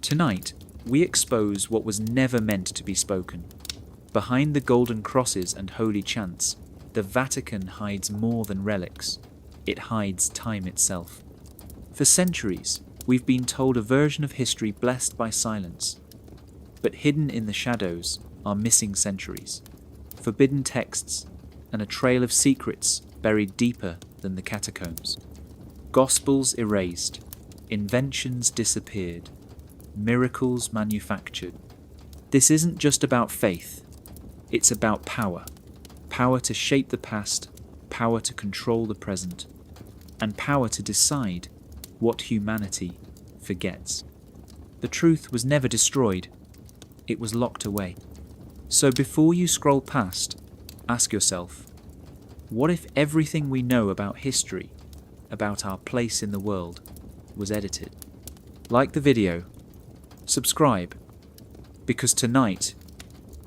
Tonight, we expose what was never meant to be spoken. Behind the golden crosses and holy chants, the Vatican hides more than relics. It hides time itself. For centuries, we've been told a version of history blessed by silence. But hidden in the shadows are missing centuries, forbidden texts, and a trail of secrets buried deeper than the catacombs. Gospels erased, inventions disappeared, miracles manufactured. This isn't just about faith, it's about power. Power to shape the past, power to control the present, and power to decide what humanity forgets. The truth was never destroyed, it was locked away. So before you scroll past, ask yourself, what if everything we know about history, about our place in the world, was edited? Like the video, subscribe, because tonight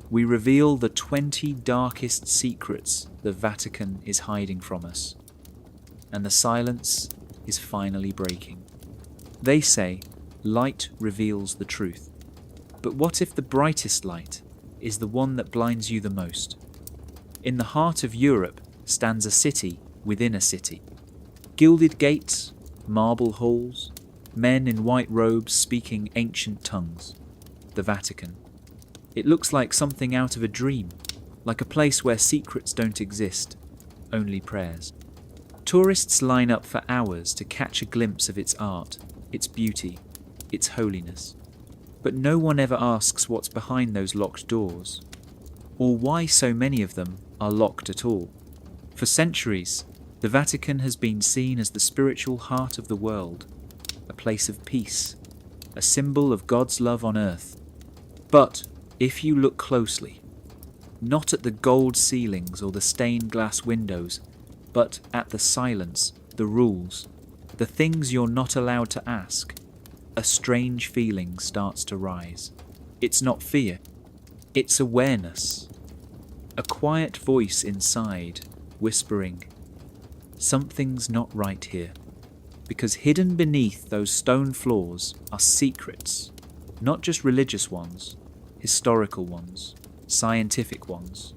we reveal the 20 darkest secrets the Vatican is hiding from us, and the silence is finally breaking. They say light reveals the truth, but what if the brightest light is the one that blinds you the most? In the heart of Europe stands a city within a city. Gilded gates, marble halls, men in white robes speaking ancient tongues. The Vatican. It looks like something out of a dream, like a place where secrets don't exist, only prayers. Tourists line up for hours to catch a glimpse of its art, its beauty, its holiness. But no one ever asks what's behind those locked doors, or why so many of them are locked at all. For centuries, the Vatican has been seen as the spiritual heart of the world, a place of peace, a symbol of God's love on earth. But if you look closely, not at the gold ceilings or the stained glass windows, but at the silence, the rules, the things you're not allowed to ask, a strange feeling starts to rise. It's not fear, it's awareness. A quiet voice inside, whispering, something's not right here. Because hidden beneath those stone floors are secrets, not just religious ones, historical ones, scientific ones,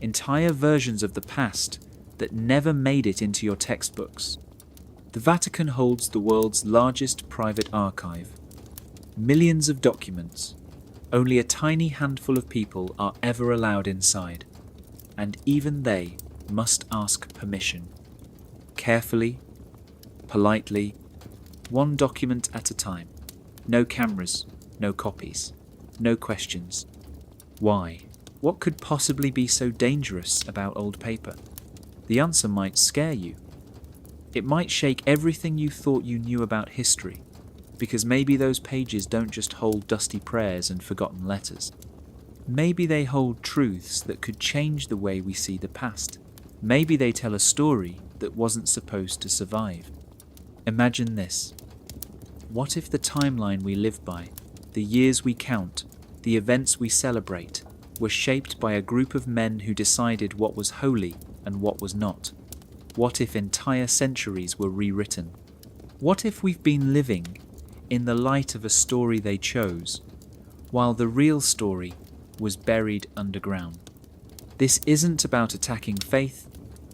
entire versions of the past that never made it into your textbooks. The Vatican holds the world's largest private archive. Millions of documents. Only a tiny handful of people are ever allowed inside, and even they must ask permission. Carefully, politely, one document at a time. No cameras, no copies, no questions. Why? What could possibly be so dangerous about old paper? The answer might scare you. It might shake everything you thought you knew about history, because maybe those pages don't just hold dusty prayers and forgotten letters. Maybe they hold truths that could change the way we see the past. Maybe they tell a story that wasn't supposed to survive. Imagine this. What if the timeline we live by, the years we count, the events we celebrate, were shaped by a group of men who decided what was holy and what was not? What if entire centuries were rewritten? What if we've been living in the light of a story they chose, while the real story was buried underground? This isn't about attacking faith,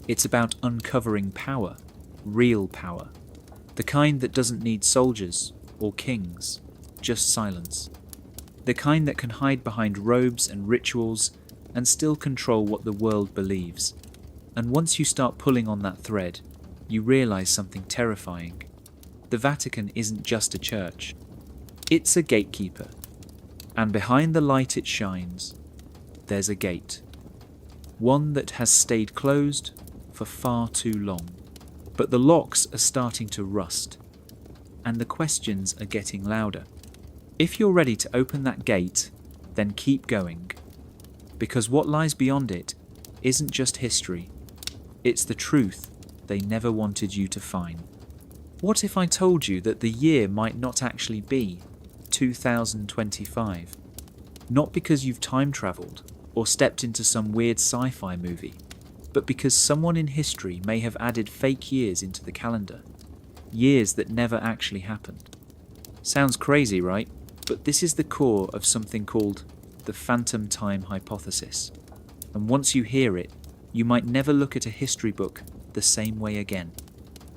it's about uncovering power, real power, the kind that doesn't need soldiers or kings, just silence. The kind that can hide behind robes and rituals and still control what the world believes. And once you start pulling on that thread, you realize something terrifying. The Vatican isn't just a church. It's a gatekeeper. And behind the light it shines, there's a gate. One that has stayed closed for far too long. But the locks are starting to rust, and the questions are getting louder. If you're ready to open that gate, then keep going. Because what lies beyond it isn't just history, it's the truth they never wanted you to find. What if I told you that the year might not actually be 2025? Not because you've time travelled or stepped into some weird sci-fi movie, but because someone in history may have added fake years into the calendar. Years that never actually happened. Sounds crazy, right? But this is the core of something called the phantom time hypothesis. And once you hear it, you might never look at a history book the same way again.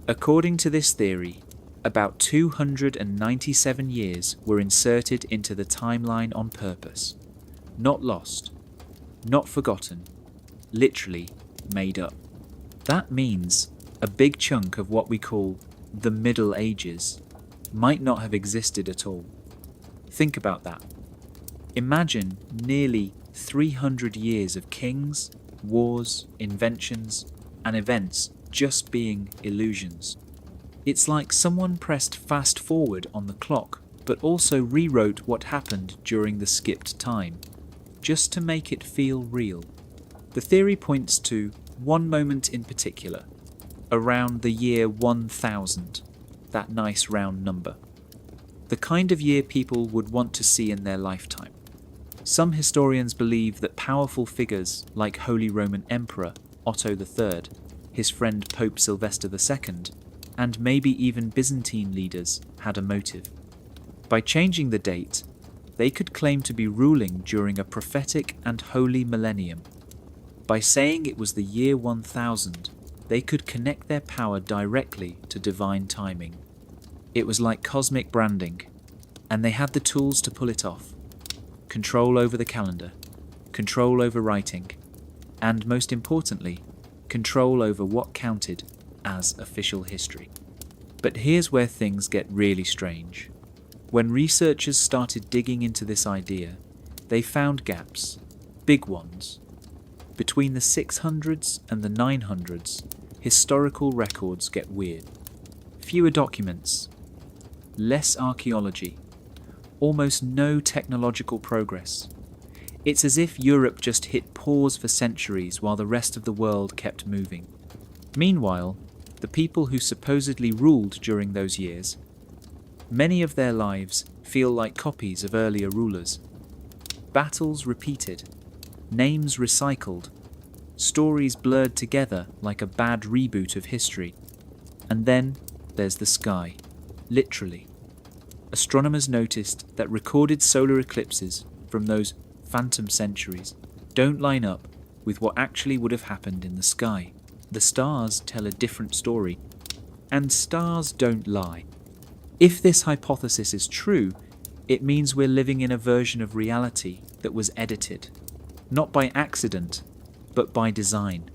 According to this theory, about 297 years were inserted into the timeline on purpose. Not lost, not forgotten, literally made up. That means a big chunk of what we call the Middle Ages might not have existed at all. Think about that. Imagine nearly 300 years of kings, wars, inventions, and events just being illusions. It's like someone pressed fast forward on the clock, but also rewrote what happened during the skipped time, just to make it feel real. The theory points to one moment in particular, around the year 1000, that nice round number. The kind of year people would want to see in their lifetime. Some historians believe that powerful figures like Holy Roman Emperor Otto III, his friend Pope Sylvester II, and maybe even Byzantine leaders had a motive. By changing the date, they could claim to be ruling during a prophetic and holy millennium. By saying it was the year 1000, they could connect their power directly to divine timing. It was like cosmic branding, and they had the tools to pull it off. Control over the calendar, control over writing, and most importantly, control over what counted as official history. But here's where things get really strange. When researchers started digging into this idea, they found gaps, big ones. Between the 600s and the 900s, historical records get weird. Fewer documents, less archaeology, almost no technological progress. It's as if Europe just hit pause for centuries while the rest of the world kept moving. Meanwhile, the people who supposedly ruled during those years, many of their lives feel like copies of earlier rulers. Battles repeated, names recycled, stories blurred together like a bad reboot of history. And then there's the sky, literally. Astronomers noticed that recorded solar eclipses from those phantom centuries don't line up with what actually would have happened in the sky. The stars tell a different story, and stars don't lie. If this hypothesis is true, it means we're living in a version of reality that was edited, not by accident, but by design,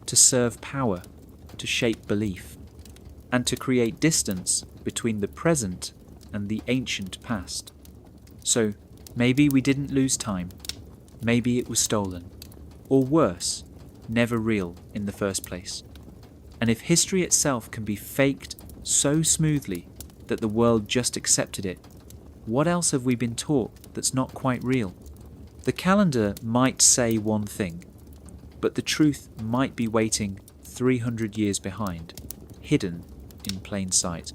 to serve power, to shape belief, and to create distance between the present and the ancient past. So maybe we didn't lose time, maybe it was stolen, or worse, never real in the first place. And if history itself can be faked so smoothly that the world just accepted it, what else have we been taught that's not quite real? The calendar might say one thing, but the truth might be waiting 300 years behind, hidden in plain sight.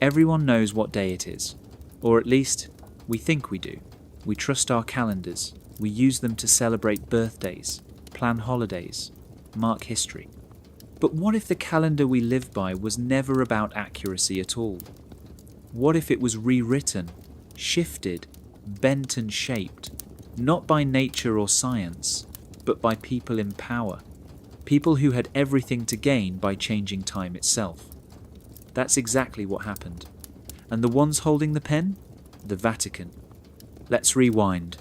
Everyone knows what day it is, or at least we think we do. We trust our calendars, we use them to celebrate birthdays, plan holidays, mark history. But what if the calendar we live by was never about accuracy at all? What if it was rewritten, shifted, bent and shaped, not by nature or science, but by people in power, people who had everything to gain by changing time itself? That's exactly what happened. And the ones holding the pen? The Vatican. Let's rewind.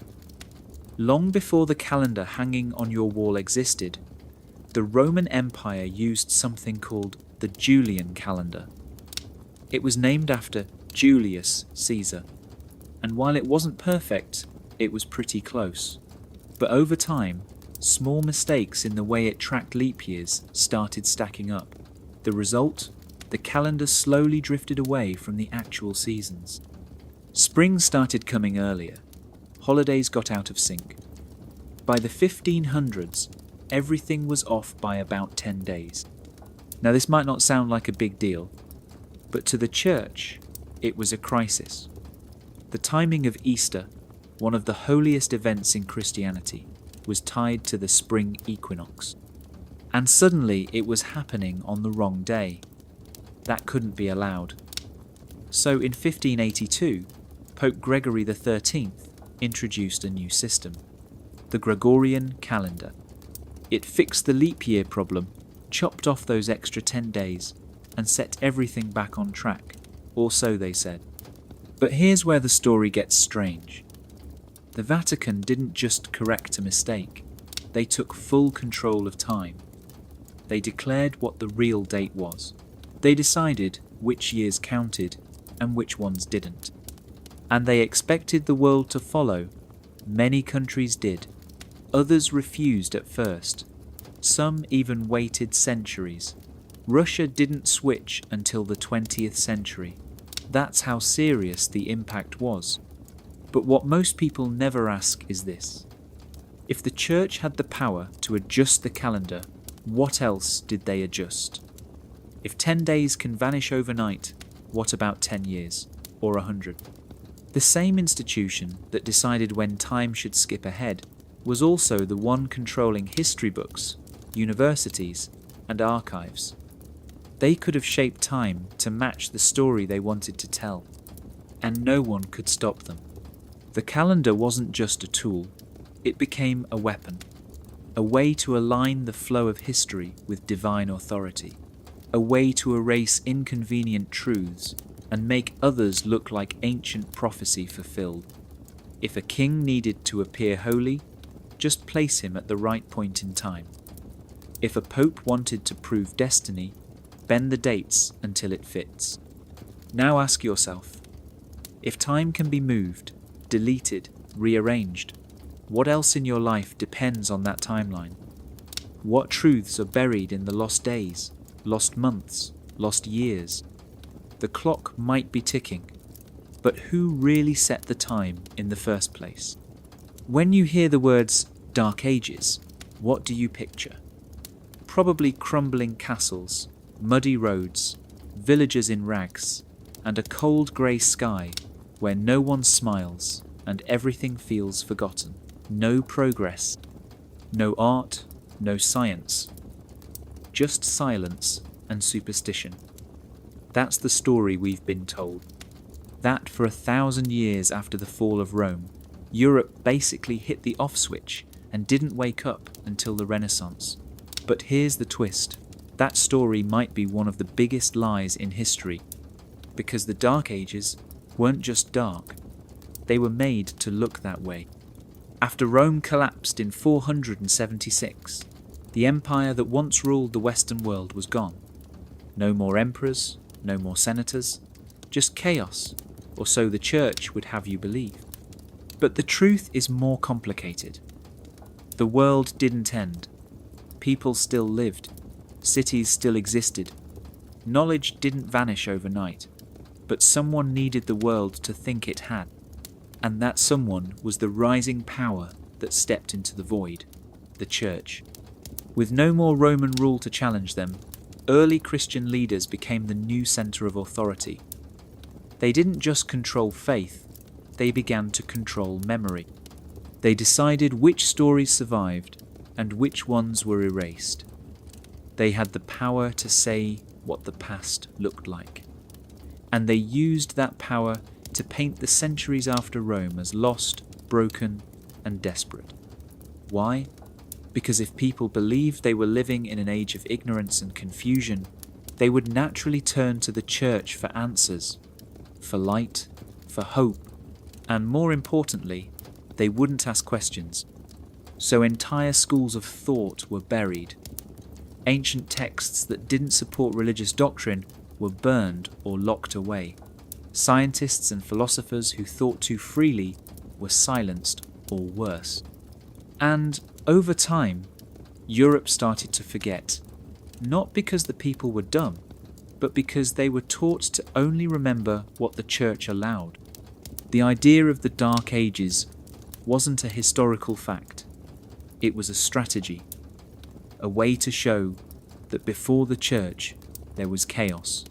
Long before the calendar hanging on your wall existed, the Roman Empire used something called the Julian calendar. It was named after Julius Caesar, and while it wasn't perfect, it was pretty close. But over time, small mistakes in the way it tracked leap years started stacking up. The result? The calendar slowly drifted away from the actual seasons. Spring started coming earlier. Holidays got out of sync. By the 1500s, everything was off by about 10 days. Now this might not sound like a big deal, but to the church, it was a crisis. The timing of Easter, one of the holiest events in Christianity, was tied to the spring equinox. And suddenly it was happening on the wrong day. That couldn't be allowed. So in 1582, Pope Gregory XIII introduced a new system, the Gregorian Calendar. It fixed the leap year problem, chopped off those extra 10 days, and set everything back on track, or so they said. But here's where the story gets strange. The Vatican didn't just correct a mistake, they took full control of time. They declared what the real date was. They decided which years counted and which ones didn't. And they expected the world to follow. Many countries did. Others refused at first. Some even waited centuries. Russia didn't switch until the 20th century. That's how serious the impact was. But what most people never ask is this. If the Church had the power to adjust the calendar, what else did they adjust? If 10 days can vanish overnight, what about 10 years? Or 100? The same institution that decided when time should skip ahead was also the one controlling history books, universities, and archives. They could have shaped time to match the story they wanted to tell, and no one could stop them. The calendar wasn't just a tool, it became a weapon, a way to align the flow of history with divine authority, a way to erase inconvenient truths and make others look like ancient prophecy fulfilled. If a king needed to appear holy, just place him at the right point in time. If a pope wanted to prove destiny, bend the dates until it fits. Now ask yourself, if time can be moved, deleted, rearranged, what else in your life depends on that timeline? What truths are buried in the lost days, lost months, lost years? The clock might be ticking, but who really set the time in the first place? When you hear the words Dark Ages, what do you picture? Probably crumbling castles, muddy roads, villagers in rags, and a cold grey sky where no one smiles and everything feels forgotten. No progress, no art, no science, just silence and superstition. That's the story we've been told. That for 1,000 years after the fall of Rome, Europe basically hit the off switch and didn't wake up until the Renaissance. But here's the twist. That story might be one of the biggest lies in history, because the Dark Ages weren't just dark, they were made to look that way. After Rome collapsed in 476, the empire that once ruled the Western world was gone. No more emperors, no more senators, just chaos, or so the Church would have you believe. But the truth is more complicated. The world didn't end. People still lived. Cities still existed. Knowledge didn't vanish overnight, but someone needed the world to think it had. And that someone was the rising power that stepped into the void, the Church. With no more Roman rule to challenge them, early Christian leaders became the new centre of authority. They didn't just control faith, they began to control memory. They decided which stories survived and which ones were erased. They had the power to say what the past looked like. And they used that power to paint the centuries after Rome as lost, broken, and desperate. Why? Because if people believed they were living in an age of ignorance and confusion, they would naturally turn to the Church for answers, for light, for hope, and more importantly, they wouldn't ask questions. So entire schools of thought were buried. Ancient texts that didn't support religious doctrine were burned or locked away. Scientists and philosophers who thought too freely were silenced or worse. And over time, Europe started to forget, not because the people were dumb, but because they were taught to only remember what the Church allowed. The idea of the Dark Ages wasn't a historical fact. It was a strategy, a way to show that before the Church there was chaos,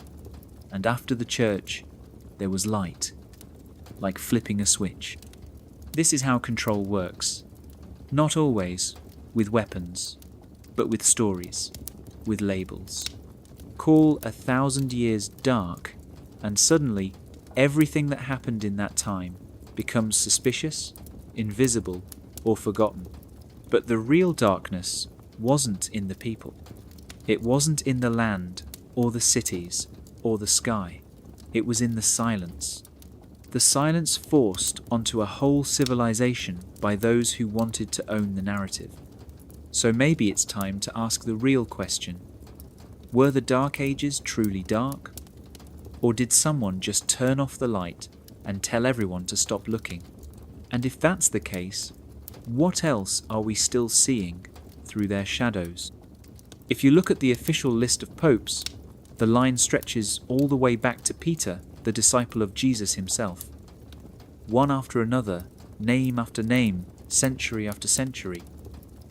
and after the Church there was light, like flipping a switch. This is how control works. Not always with weapons, but with stories, with labels. Call 1,000 years dark, and suddenly everything that happened in that time becomes suspicious, invisible, or forgotten. But the real darkness wasn't in the people. It wasn't in the land, or the cities, or the sky. It was in the silence. The silence forced onto a whole civilization by those who wanted to own the narrative. So maybe it's time to ask the real question. Were the Dark Ages truly dark? Or did someone just turn off the light and tell everyone to stop looking? And if that's the case, what else are we still seeing through their shadows? If you look at the official list of popes, the line stretches all the way back to Peter, the disciple of Jesus himself. One after another, name after name, century after century.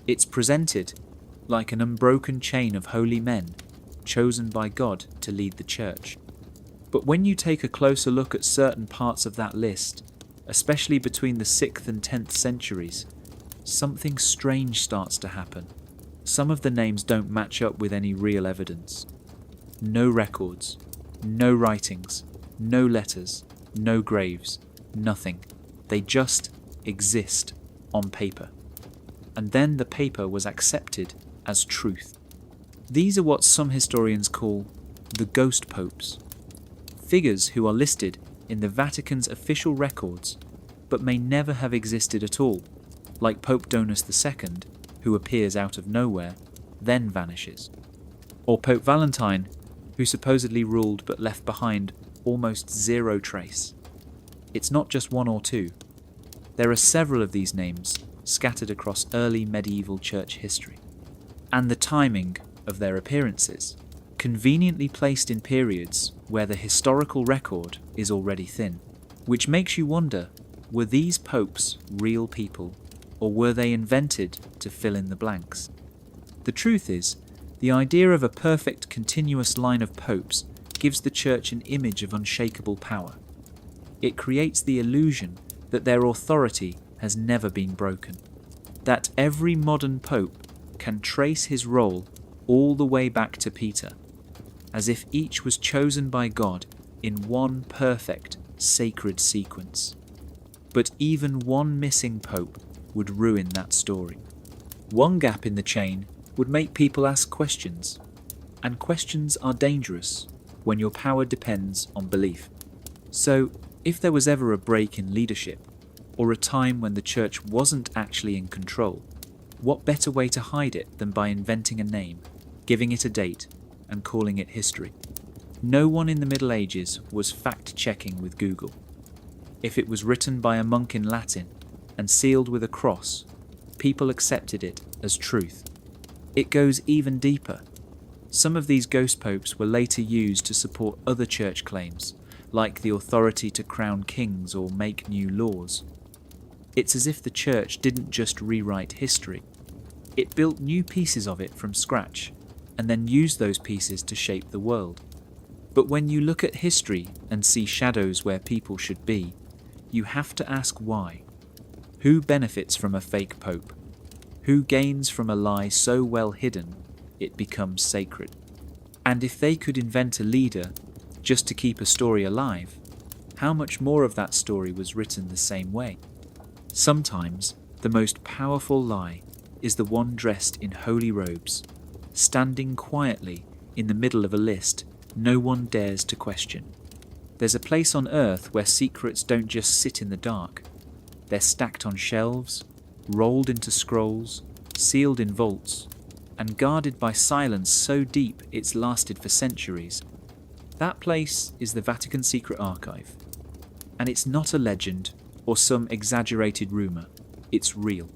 It's presented like an unbroken chain of holy men chosen by God to lead the church. But when you take a closer look at certain parts of that list, especially between the 6th and 10th centuries, something strange starts to happen. Some of the names don't match up with any real evidence. No records, no writings, no letters, no graves, nothing. They just exist on paper. And then the paper was accepted as truth. These are what some historians call the ghost popes. Figures who are listed in the Vatican's official records, but may never have existed at all, like Pope Donus II, who appears out of nowhere, then vanishes. Or Pope Valentine, who supposedly ruled but left behind almost zero trace. It's not just one or two. There are several of these names scattered across early medieval church history. And the timing of their appearances, conveniently placed in periods where the historical record is already thin, which makes you wonder, were these popes real people, or were they invented to fill in the blanks? The truth is, the idea of a perfect continuous line of popes gives the church an image of unshakable power. It creates the illusion that their authority has never been broken, that every modern pope can trace his role all the way back to Peter, as if each was chosen by God in one perfect, sacred sequence. But even one missing pope would ruin that story. One gap in the chain would make people ask questions, and questions are dangerous when your power depends on belief. So, if there was ever a break in leadership, or a time when the church wasn't actually in control, what better way to hide it than by inventing a name, giving it a date, and calling it history? No one in the Middle Ages was fact-checking with Google. If it was written by a monk in Latin and sealed with a cross, people accepted it as truth. It goes even deeper. Some of these ghost popes were later used to support other church claims, like the authority to crown kings or make new laws. It's as if the church didn't just rewrite history. It built new pieces of it from scratch, and then used those pieces to shape the world. But when you look at history and see shadows where people should be, you have to ask why. Who benefits from a fake pope? Who gains from a lie so well hidden it becomes sacred? And if they could invent a leader just to keep a story alive, how much more of that story was written the same way? Sometimes the most powerful lie is the one dressed in holy robes, standing quietly in the middle of a list no one dares to question. There's a place on earth where secrets don't just sit in the dark. They're stacked on shelves, rolled into scrolls, sealed in vaults, and guarded by silence so deep it's lasted for centuries. That place is the Vatican Secret Archive. And it's not a legend or some exaggerated rumour. It's real.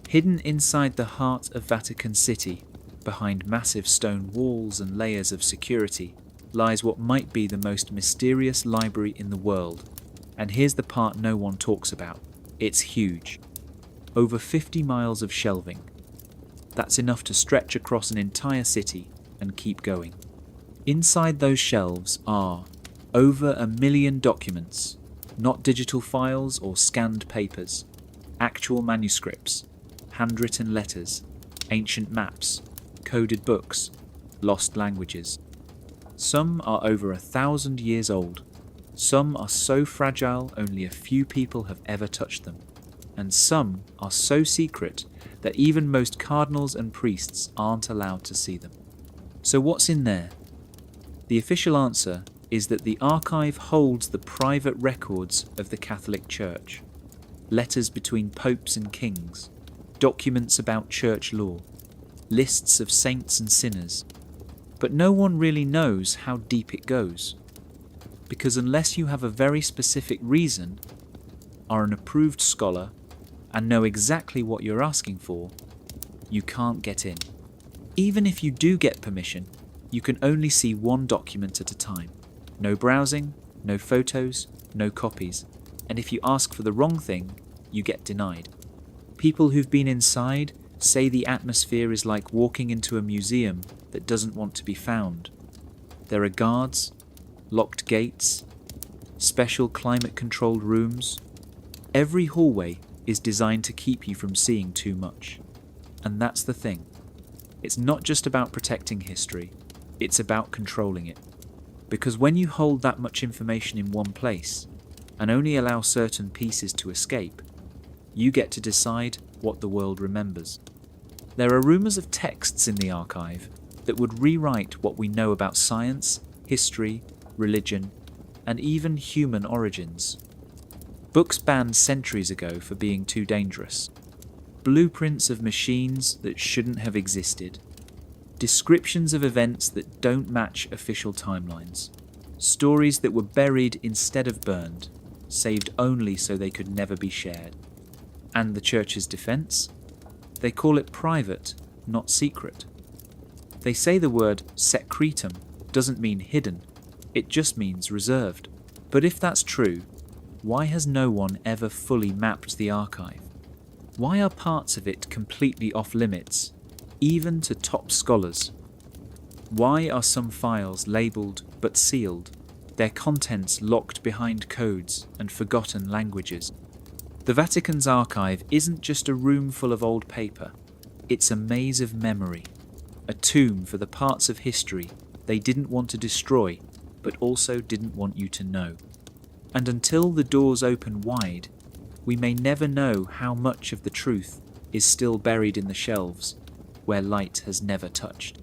Hidden inside the heart of Vatican City, behind massive stone walls and layers of security, lies what might be the most mysterious library in the world. And here's the part no one talks about. It's huge. Over 50 miles of shelving. That's enough to stretch across an entire city and keep going. Inside those shelves are over 1 million documents, not digital files or scanned papers, actual manuscripts, handwritten letters, ancient maps, coded books, lost languages. Some are over 1,000 years old, Some are so fragile only a few people have ever touched them, and some are so secret that even most cardinals and priests aren't allowed to see them. So what's in there? The official answer is that the archive holds the private records of the Catholic Church, letters between popes and kings, documents about church law, lists of saints and sinners. But no one really knows how deep it goes, because unless you have a very specific reason, are an approved scholar, and know exactly what you're asking for, you can't get in. Even if you do get permission, you can only see one document at a time. No browsing, no photos, no copies, and if you ask for the wrong thing, you get denied. People who've been inside say the atmosphere is like walking into a museum that doesn't want to be found. There are guards, locked gates, special climate-controlled rooms. Every hallway is designed to keep you from seeing too much. And that's the thing. It's not just about protecting history, it's about controlling it. Because when you hold that much information in one place, and only allow certain pieces to escape, you get to decide what the world remembers. There are rumours of texts in the archive that would rewrite what we know about science, history, religion, and even human origins. Books banned centuries ago for being too dangerous. Blueprints of machines that shouldn't have existed. Descriptions of events that don't match official timelines. Stories that were buried instead of burned, saved only so they could never be shared. And the Church's defence? They call it private, not secret. They say the word secretum doesn't mean hidden, it just means reserved. But if that's true, why has no one ever fully mapped the archive? Why are parts of it completely off limits, even to top scholars? Why are some files labelled but sealed, their contents locked behind codes and forgotten languages? The Vatican's archive isn't just a room full of old paper, it's a maze of memory, a tomb for the parts of history they didn't want to destroy, but also didn't want you to know. And until the doors open wide, we may never know how much of the truth is still buried in the shelves, where light has never touched.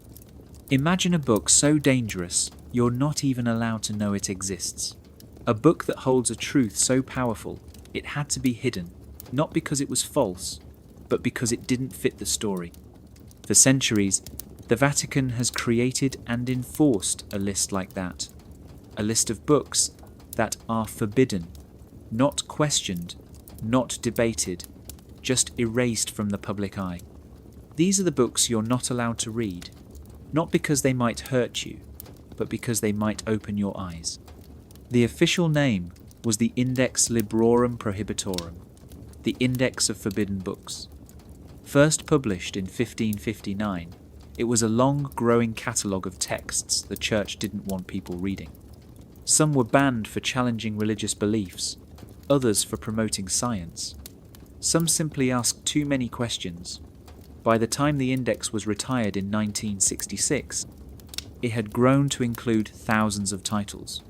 Imagine a book so dangerous you're not even allowed to know it exists. A book that holds a truth so powerful it had to be hidden, not because it was false, but because it didn't fit the story. For centuries, the Vatican has created and enforced a list like that. A list of books that are forbidden, not questioned, not debated, just erased from the public eye. These are the books you're not allowed to read, not because they might hurt you, but because they might open your eyes. The official name was the Index Librorum Prohibitorum, the Index of Forbidden Books. First published in 1559, it was a long, growing catalogue of texts the Church didn't want people reading. Some were banned for challenging religious beliefs, others for promoting science. Some simply asked too many questions. By the time the index was retired in 1966, it had grown to include thousands of titles.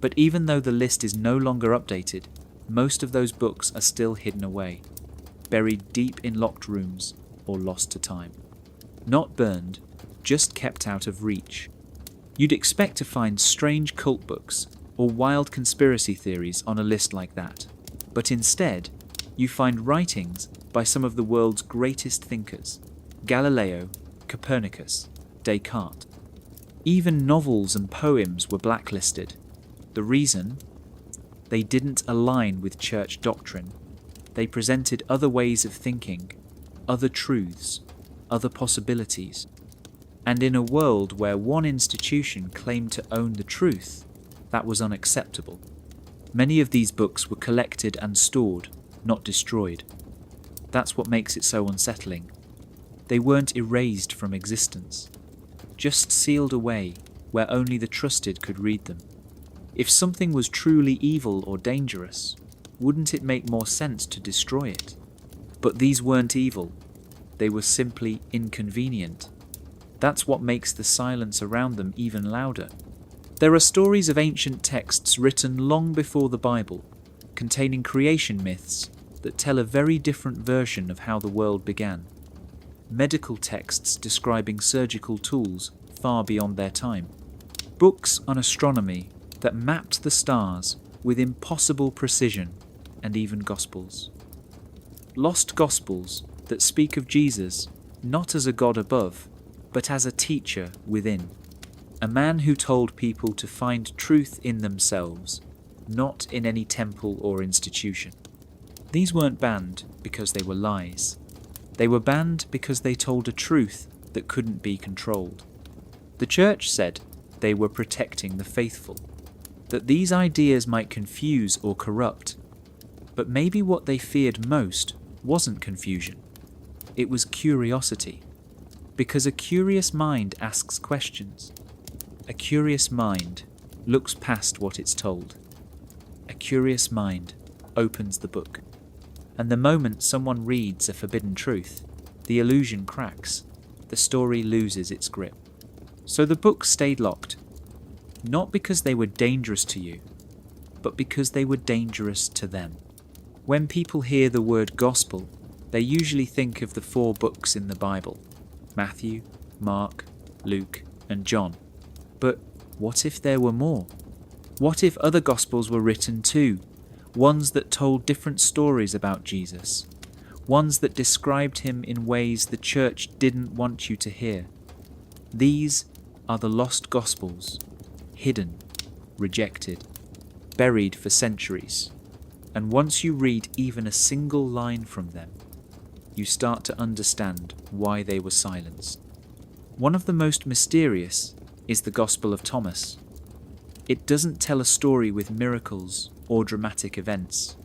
But even though the list is no longer updated, most of those books are still hidden away, buried deep in locked rooms or lost to time. Not burned, just kept out of reach. You'd expect to find strange cult books or wild conspiracy theories on a list like that, but instead, you find writings by some of the world's greatest thinkers: Galileo, Copernicus, Descartes. Even novels and poems were blacklisted. The reason? They didn't align with church doctrine. They presented other ways of thinking, other truths, other possibilities. And in a world where one institution claimed to own the truth, that was unacceptable. Many of these books were collected and stored, not destroyed. That's what makes it so unsettling. They weren't erased from existence, just sealed away where only the trusted could read them. If something was truly evil or dangerous, wouldn't it make more sense to destroy it? But these weren't evil. They were simply inconvenient. That's what makes the silence around them even louder. There are stories of ancient texts written long before the Bible, containing creation myths that tell a very different version of how the world began. Medical texts describing surgical tools far beyond their time. Books on astronomy that mapped the stars with impossible precision, and even Gospels. Lost Gospels that speak of Jesus not as a God above, but as a teacher within. A man who told people to find truth in themselves, not in any temple or institution. These weren't banned because they were lies. They were banned because they told a truth that couldn't be controlled. The Church said they were protecting the faithful, that these ideas might confuse or corrupt. But maybe what they feared most wasn't confusion. It was curiosity. Because a curious mind asks questions. A curious mind looks past what it's told. A curious mind opens the book. And the moment someone reads a forbidden truth, the illusion cracks, the story loses its grip. So the books stayed locked, not because they were dangerous to you, but because they were dangerous to them. When people hear the word gospel, they usually think of the 4 books in the Bible: Matthew, Mark, Luke, and John. But what if there were more? What if other gospels were written too? Ones that told different stories about Jesus, ones that described him in ways the Church didn't want you to hear. These are the lost Gospels, hidden, rejected, buried for centuries, and once you read even a single line from them, you start to understand why they were silenced. One of the most mysterious is the Gospel of Thomas. It doesn't tell a story with miracles or dramatic events.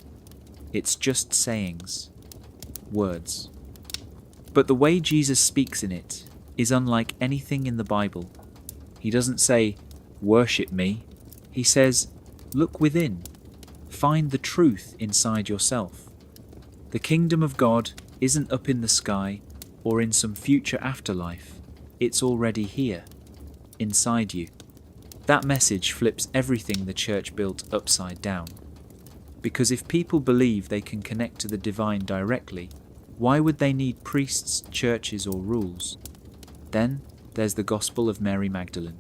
It's just sayings, words. But the way Jesus speaks in it is unlike anything in the Bible. He doesn't say, "Worship me." He says, "Look within. Find the truth inside yourself." The kingdom of God isn't up in the sky or in some future afterlife. It's already here, inside you. That message flips everything the Church built upside down. Because if people believe they can connect to the divine directly, why would they need priests, churches, or rules? Then there's the Gospel of Mary Magdalene.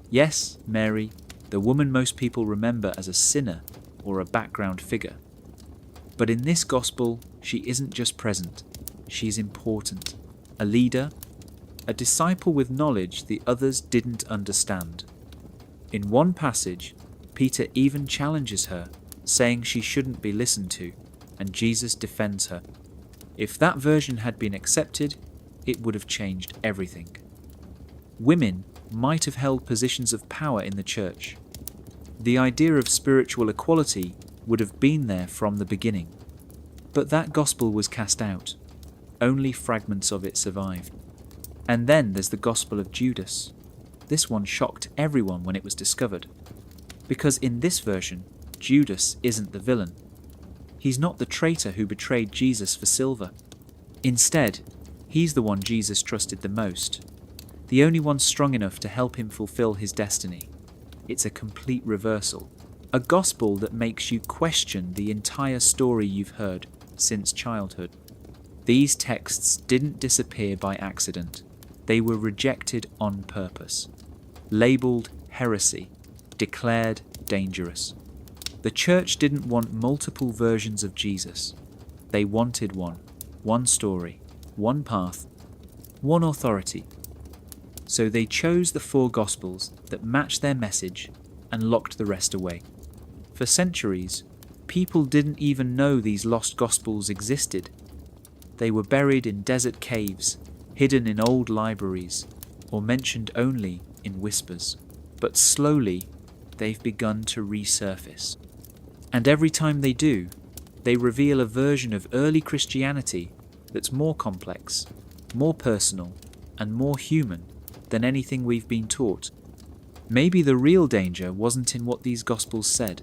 Yes, Mary, the woman most people remember as a sinner or a background figure. But in this Gospel, she isn't just present, she's important. A leader, a disciple with knowledge the others didn't understand. In one passage, Peter even challenges her, saying she shouldn't be listened to, and Jesus defends her. If that version had been accepted, it would have changed everything. Women might have held positions of power in the Church. The idea of spiritual equality would have been there from the beginning. But that gospel was cast out. Only fragments of it survived. And then there's the Gospel of Judas. This one shocked everyone when it was discovered. Because in this version, Judas isn't the villain. He's not the traitor who betrayed Jesus for silver. Instead, he's the one Jesus trusted the most. The only one strong enough to help him fulfill his destiny. It's a complete reversal. A gospel that makes you question the entire story you've heard since childhood. These texts didn't disappear by accident. They were rejected on purpose. Labelled heresy. Declared dangerous. The Church didn't want multiple versions of Jesus. They wanted one story, one path, one authority. So they chose the 4 Gospels that matched their message and locked the rest away. For centuries, people didn't even know these lost Gospels existed. They were buried in desert caves, hidden in old libraries, or mentioned only in whispers. But slowly, they've begun to resurface. And every time they do, they reveal a version of early Christianity that's more complex, more personal, and more human than anything we've been taught. Maybe the real danger wasn't in what these Gospels said.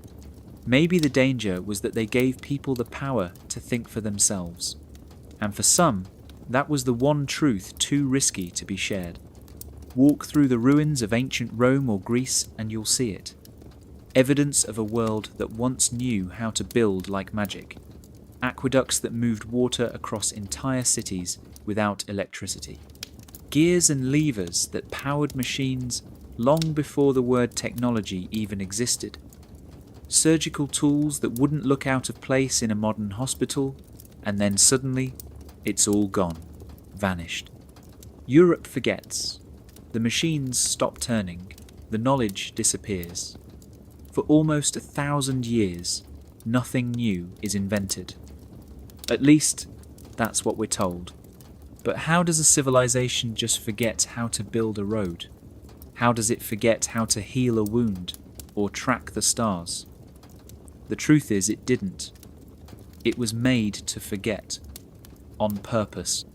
Maybe the danger was that they gave people the power to think for themselves. And for some, that was the one truth too risky to be shared. Walk through the ruins of ancient Rome or Greece and you'll see it. Evidence of a world that once knew how to build like magic. Aqueducts that moved water across entire cities without electricity. Gears and levers that powered machines long before the word technology even existed. Surgical tools that wouldn't look out of place in a modern hospital, and then suddenly, it's all gone, vanished. Europe forgets. The machines stop turning. The knowledge disappears. For almost 1,000 years, nothing new is invented. At least, that's what we're told. But how does a civilization just forget how to build a road? How does it forget how to heal a wound or track the stars? The truth is, it didn't. It was made to forget, on purpose.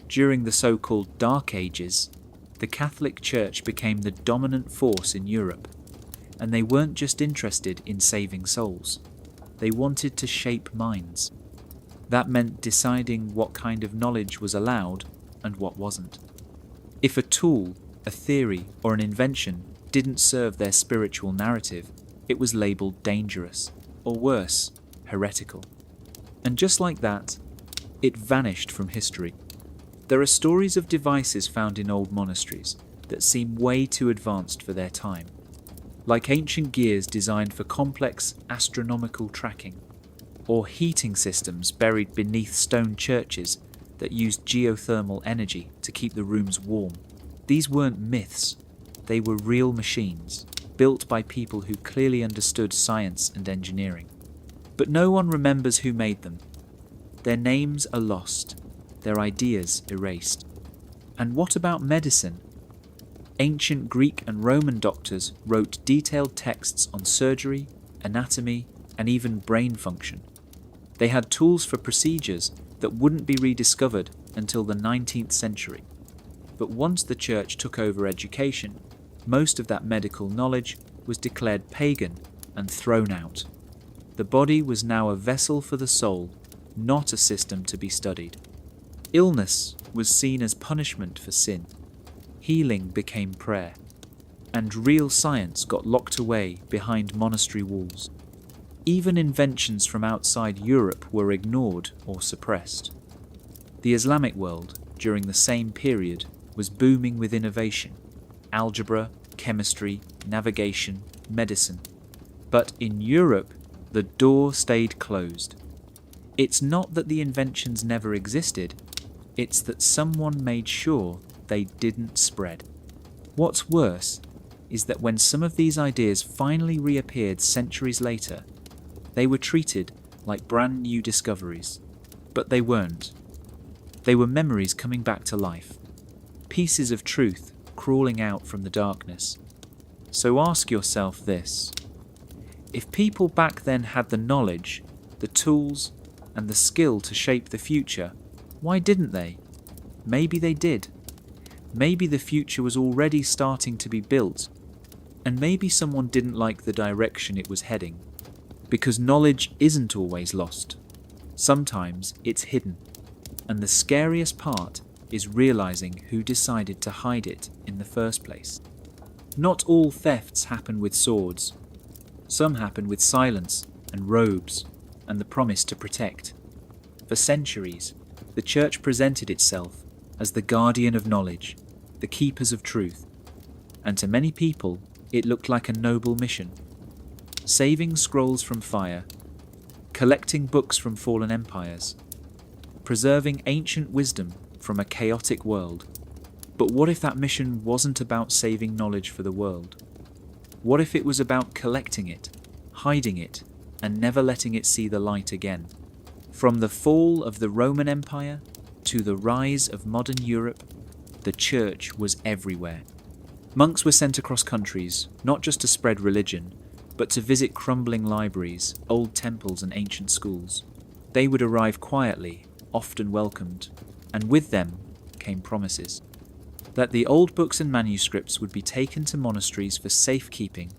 During the so-called Dark Ages, the Catholic Church became the dominant force in Europe, and they weren't just interested in saving souls. They wanted to shape minds. That meant deciding what kind of knowledge was allowed and what wasn't. If a tool, a theory, or an invention didn't serve their spiritual narrative, it was labelled dangerous, or worse, heretical. And just like that, it vanished from history. There are stories of devices found in old monasteries that seem way too advanced for their time, like ancient gears designed for complex astronomical tracking, or heating systems buried beneath stone churches that used geothermal energy to keep the rooms warm. These weren't myths, they were real machines, built by people who clearly understood science and engineering. But no one remembers who made them. Their names are lost, their ideas erased. And what about medicine? Ancient Greek and Roman doctors wrote detailed texts on surgery, anatomy, and even brain function. They had tools for procedures that wouldn't be rediscovered until the 19th century. But once the Church took over education, most of that medical knowledge was declared pagan and thrown out. The body was now a vessel for the soul, not a system to be studied. Illness was seen as punishment for sin. Healing became prayer. And real science got locked away behind monastery walls. Even inventions from outside Europe were ignored or suppressed. The Islamic world, during the same period, was booming with innovation: algebra, chemistry, navigation, medicine. But in Europe, the door stayed closed. It's not that the inventions never existed, it's that someone made sure they didn't spread. What's worse is that when some of these ideas finally reappeared centuries later, they were treated like brand new discoveries. But they weren't. They were memories coming back to life, pieces of truth crawling out from the darkness. So ask yourself this: if people back then had the knowledge, the tools, and the skill to shape the future, why didn't they? Maybe they did. Maybe the future was already starting to be built, and maybe someone didn't like the direction it was heading. Because knowledge isn't always lost. Sometimes it's hidden, and the scariest part is realizing who decided to hide it in the first place. Not all thefts happen with swords. Some happen with silence and robes and the promise to protect. For centuries, the Church presented itself as the guardian of knowledge, the keepers of truth, and to many people it looked like a noble mission. Saving scrolls from fire, collecting books from fallen empires, preserving ancient wisdom from a chaotic world. But what if that mission wasn't about saving knowledge for the world? What if it was about collecting it, hiding it, and never letting it see the light again? From the fall of the Roman Empire to the rise of modern Europe, the Church was everywhere. Monks were sent across countries, not just to spread religion, but to visit crumbling libraries, old temples and ancient schools. They would arrive quietly, often welcomed, and with them came promises. That the old books and manuscripts would be taken to monasteries for safekeeping,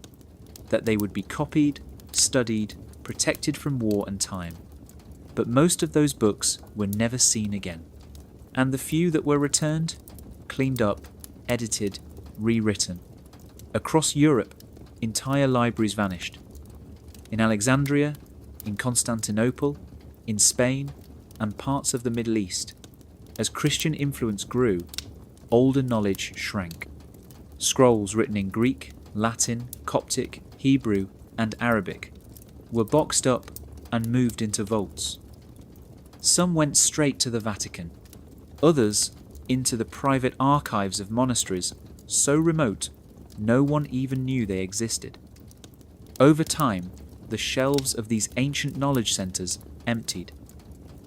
that they would be copied, studied, protected from war and time. But most of those books were never seen again. And the few that were returned, cleaned up, edited, rewritten. Across Europe, entire libraries vanished. In Alexandria, in Constantinople, in Spain, and parts of the Middle East, as Christian influence grew, older knowledge shrank. Scrolls written in Greek, Latin, Coptic, Hebrew, and Arabic were boxed up and moved into vaults. Some went straight to the Vatican, others into the private archives of monasteries so remote no one even knew they existed. Over time, the shelves of these ancient knowledge centres emptied,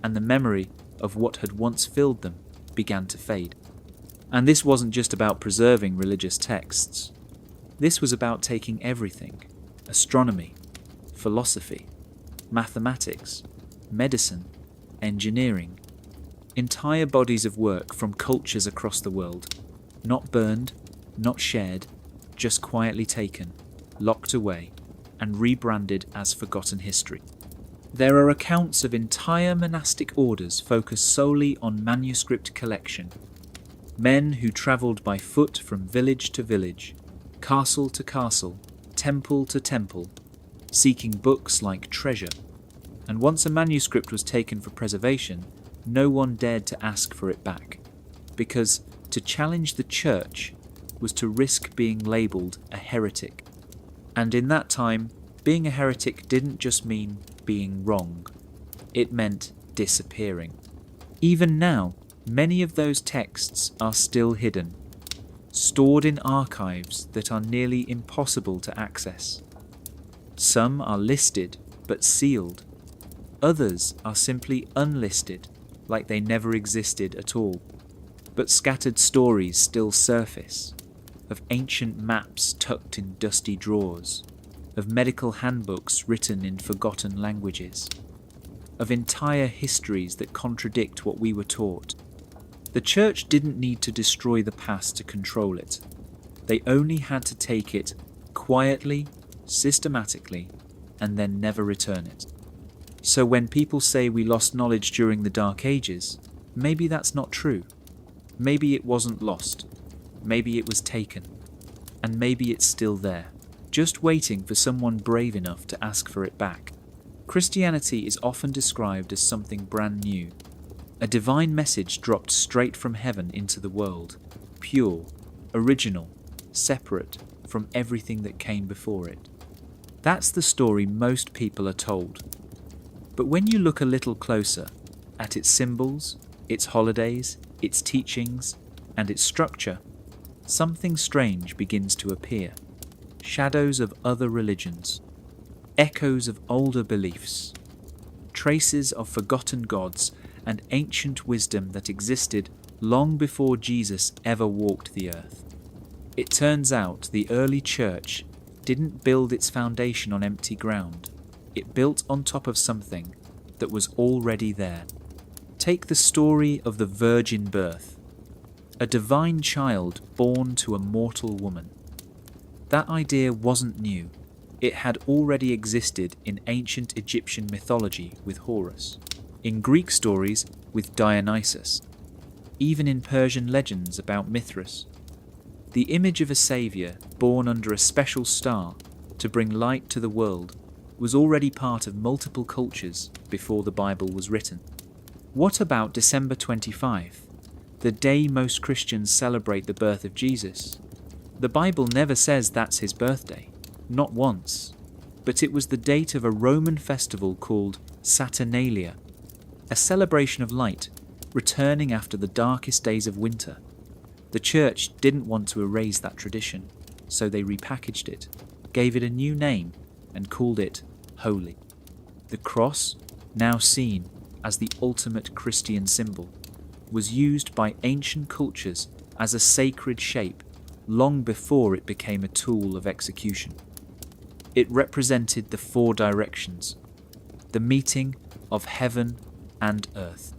and the memory of what had once filled them began to fade. And this wasn't just about preserving religious texts. This was about taking everything: astronomy, philosophy, mathematics, medicine, engineering, entire bodies of work from cultures across the world, not burned, not shared, just quietly taken, locked away, and rebranded as forgotten history. There are accounts of entire monastic orders focused solely on manuscript collection. Men who travelled by foot from village to village, castle to castle, temple to temple, seeking books like treasure. And once a manuscript was taken for preservation, no one dared to ask for it back, because to challenge the church was to risk being labelled a heretic. And in that time, being a heretic didn't just mean being wrong. It meant disappearing. Even now, many of those texts are still hidden, stored in archives that are nearly impossible to access. Some are listed but sealed. Others are simply unlisted, like they never existed at all. But scattered stories still surface, of ancient maps tucked in dusty drawers, of medical handbooks written in forgotten languages, of entire histories that contradict what we were taught. The Church didn't need to destroy the past to control it. They only had to take it quietly, systematically, and then never return it. So when people say we lost knowledge during the Dark Ages, maybe that's not true. Maybe it wasn't lost. Maybe it was taken. And maybe it's still there, just waiting for someone brave enough to ask for it back. Christianity is often described as something brand new, a divine message dropped straight from heaven into the world, pure, original, separate from everything that came before it. That's the story most people are told. But when you look a little closer at its symbols, its holidays, its teachings, and its structure, something strange begins to appear. Shadows of other religions, echoes of older beliefs, traces of forgotten gods and ancient wisdom that existed long before Jesus ever walked the earth. It turns out the early church didn't build its foundation on empty ground. It built on top of something that was already there. Take the story of the virgin birth, a divine child born to a mortal woman. That idea wasn't new. It had already existed in ancient Egyptian mythology with Horus, in Greek stories with Dionysus, even in Persian legends about Mithras. The image of a saviour born under a special star to bring light to the world was already part of multiple cultures before the Bible was written. What about December 25, the day most Christians celebrate the birth of Jesus? The Bible never says that's his birthday, not once, but it was the date of a Roman festival called Saturnalia, a celebration of light, returning after the darkest days of winter. The church didn't want to erase that tradition, so they repackaged it, gave it a new name, and called it holy. The cross, now seen as the ultimate Christian symbol, was used by ancient cultures as a sacred shape long before it became a tool of execution. It represented the four directions, the meeting of heaven and earth.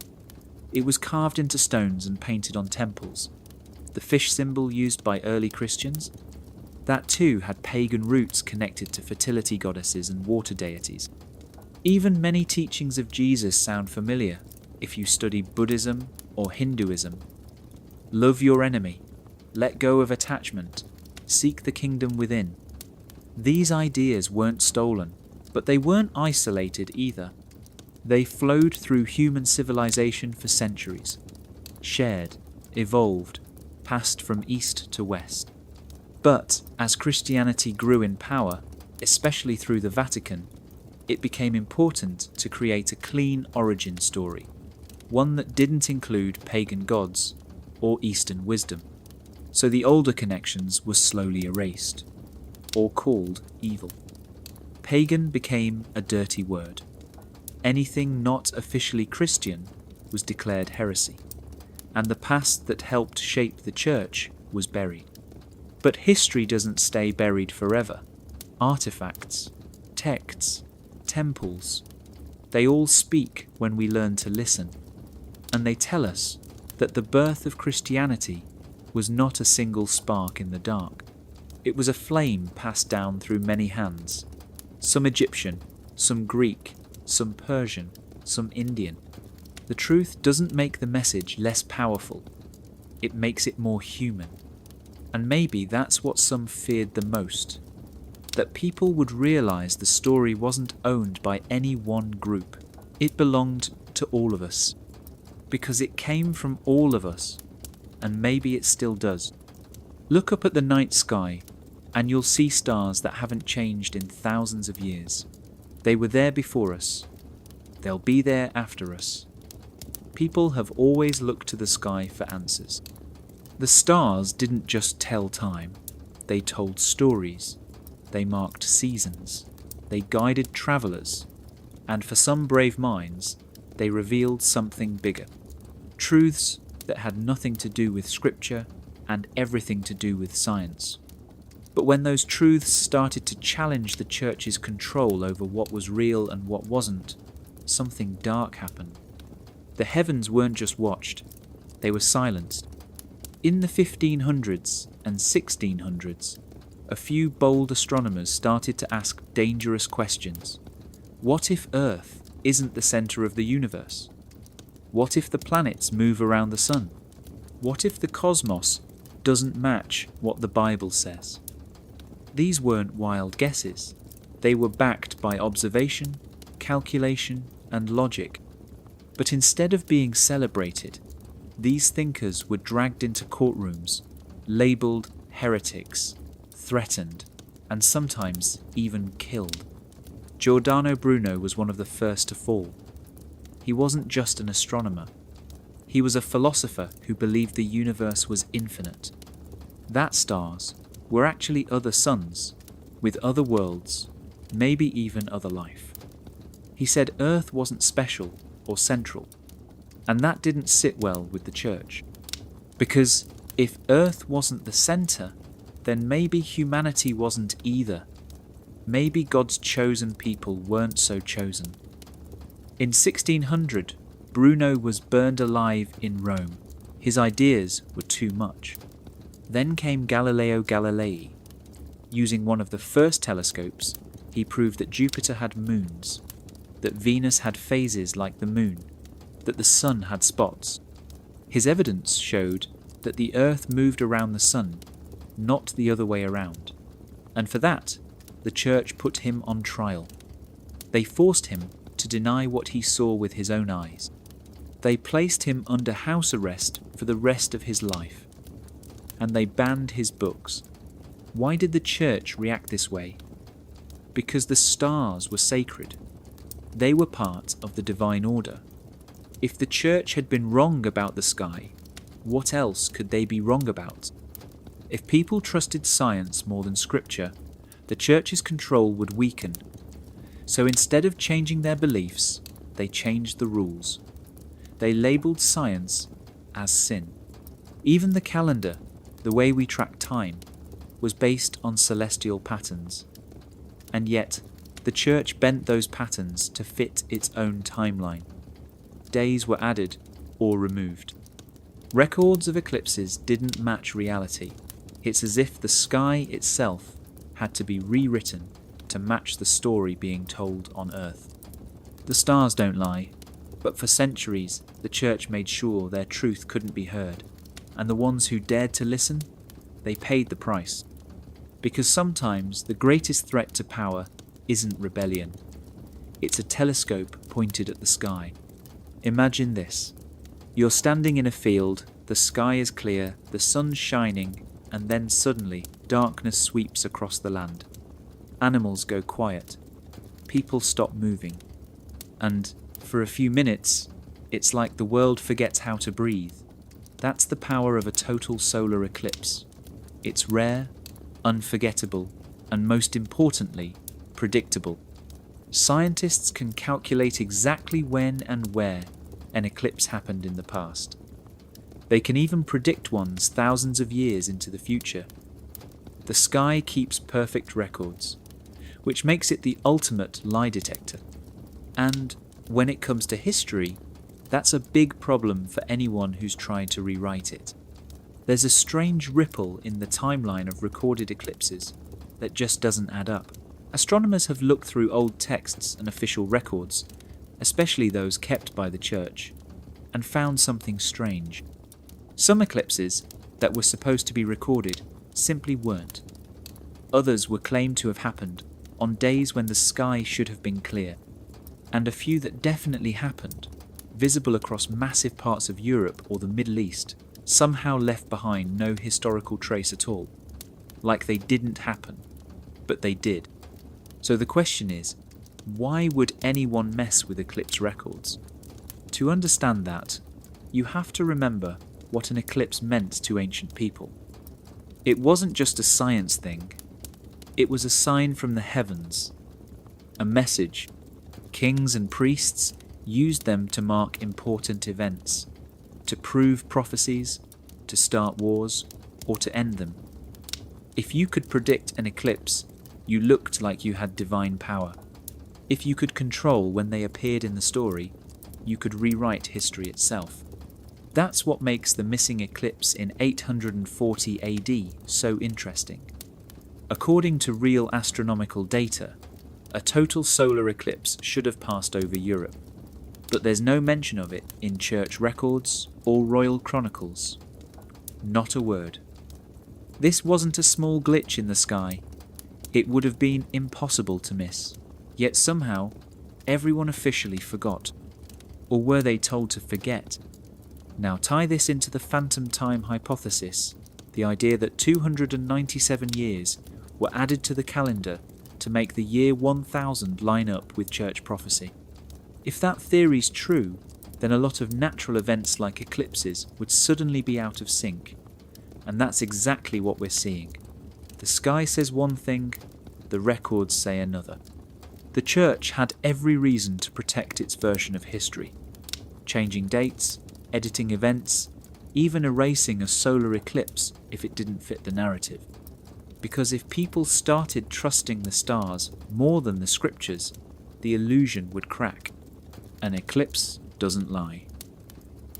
It was carved into stones and painted on temples. The fish symbol used by early Christians, that too had pagan roots connected to fertility goddesses and water deities. Even many teachings of Jesus sound familiar if you study Buddhism or Hinduism. Love your enemy, let go of attachment, seek the kingdom within. These ideas weren't stolen, but they weren't isolated either. They flowed through human civilization for centuries, shared, evolved, passed from east to west. But as Christianity grew in power, especially through the Vatican, it became important to create a clean origin story, one that didn't include pagan gods or Eastern wisdom. So the older connections were slowly erased, or called evil. Pagan became a dirty word. Anything not officially Christian was declared heresy, and the past that helped shape the church was buried. But history doesn't stay buried forever. Artifacts, texts, temples, they all speak when we learn to listen, and they tell us that the birth of Christianity was not a single spark in the dark. It was a flame passed down through many hands, some Egyptian, some Greek, some Persian, some Indian. The truth doesn't make the message less powerful, it makes it more human. And maybe that's what some feared the most, that people would realize the story wasn't owned by any one group. It belonged to all of us, because it came from all of us, and maybe it still does. Look up at the night sky, and you'll see stars that haven't changed in thousands of years. They were there before us. They'll be there after us. People have always looked to the sky for answers. The stars didn't just tell time. They told stories. They marked seasons. They guided travelers. And for some brave minds, they revealed something bigger. Truths that had nothing to do with scripture and everything to do with science. But when those truths started to challenge the church's control over what was real and what wasn't, something dark happened. The heavens weren't just watched, they were silenced. In the 1500s and 1600s, a few bold astronomers started to ask dangerous questions. What if Earth isn't the centre of the universe? What if the planets move around the sun? What if the cosmos doesn't match what the Bible says? These weren't wild guesses. They were backed by observation, calculation, and logic. But instead of being celebrated, these thinkers were dragged into courtrooms, labelled heretics, threatened, and sometimes even killed. Giordano Bruno was one of the first to fall. He wasn't just an astronomer. He was a philosopher who believed the universe was infinite. That stars were actually other suns, with other worlds, maybe even other life. He said Earth wasn't special or central, and that didn't sit well with the church. Because if Earth wasn't the centre, then maybe humanity wasn't either. Maybe God's chosen people weren't so chosen. In 1600, Bruno was burned alive in Rome. His ideas were too much. Then came Galileo Galilei. Using one of the first telescopes, he proved that Jupiter had moons, that Venus had phases like the moon, that the sun had spots. His evidence showed that the Earth moved around the sun, not the other way around. And for that, the church put him on trial. They forced him to deny what he saw with his own eyes. They placed him under house arrest for the rest of his life. And they banned his books. Why did the church react this way? Because the stars were sacred. They were part of the divine order. If the church had been wrong about the sky, what else could they be wrong about? If people trusted science more than scripture, the church's control would weaken. So instead of changing their beliefs, they changed the rules. They labelled science as sin. Even the calendar, the way we track time, was based on celestial patterns. And yet, the church bent those patterns to fit its own timeline. Days were added or removed. Records of eclipses didn't match reality. It's as if the sky itself had to be rewritten to match the story being told on Earth. The stars don't lie, but for centuries the church made sure their truth couldn't be heard, and the ones who dared to listen they paid the price. Because sometimes the greatest threat to power isn't rebellion. It's a telescope pointed at the sky. Imagine this. You're standing in a field, the sky is clear, the sun's shining, and then suddenly darkness sweeps across the land. Animals go quiet. People stop moving. And for a few minutes, it's like the world forgets how to breathe. That's the power of a total solar eclipse. It's rare, unforgettable, and most importantly, predictable. Scientists can calculate exactly when and where an eclipse happened in the past. They can even predict ones thousands of years into the future. The sky keeps perfect records, which makes it the ultimate lie detector. And when it comes to history, that's a big problem for anyone who's tried to rewrite it. There's a strange ripple in the timeline of recorded eclipses that just doesn't add up. Astronomers have looked through old texts and official records, especially those kept by the Church, and found something strange. Some eclipses that were supposed to be recorded simply weren't. Others were claimed to have happened on days when the sky should have been clear, and a few that definitely happened, visible across massive parts of Europe or the Middle East, somehow left behind no historical trace at all. Like they didn't happen, but they did. So the question is, why would anyone mess with eclipse records? To understand that, you have to remember what an eclipse meant to ancient people. It wasn't just a science thing, it was a sign from the heavens, a message. Kings and priests used them to mark important events, to prove prophecies, to start wars, or to end them. If you could predict an eclipse, you looked like you had divine power. If you could control when they appeared in the story, you could rewrite history itself. That's what makes the missing eclipse in 840 AD so interesting. According to real astronomical data, a total solar eclipse should have passed over Europe, but there's no mention of it in church records or royal chronicles. Not a word. This wasn't a small glitch in the sky. It would have been impossible to miss. Yet somehow, everyone officially forgot. Or were they told to forget? Now tie this into the phantom time hypothesis, the idea that 297 years were added to the calendar to make the year 1000 line up with church prophecy. If that theory's true, then a lot of natural events like eclipses would suddenly be out of sync. And that's exactly what we're seeing. The sky says one thing, the records say another. The Church had every reason to protect its version of history, changing dates, editing events, even erasing a solar eclipse if it didn't fit the narrative. Because if people started trusting the stars more than the scriptures, the illusion would crack. An eclipse doesn't lie.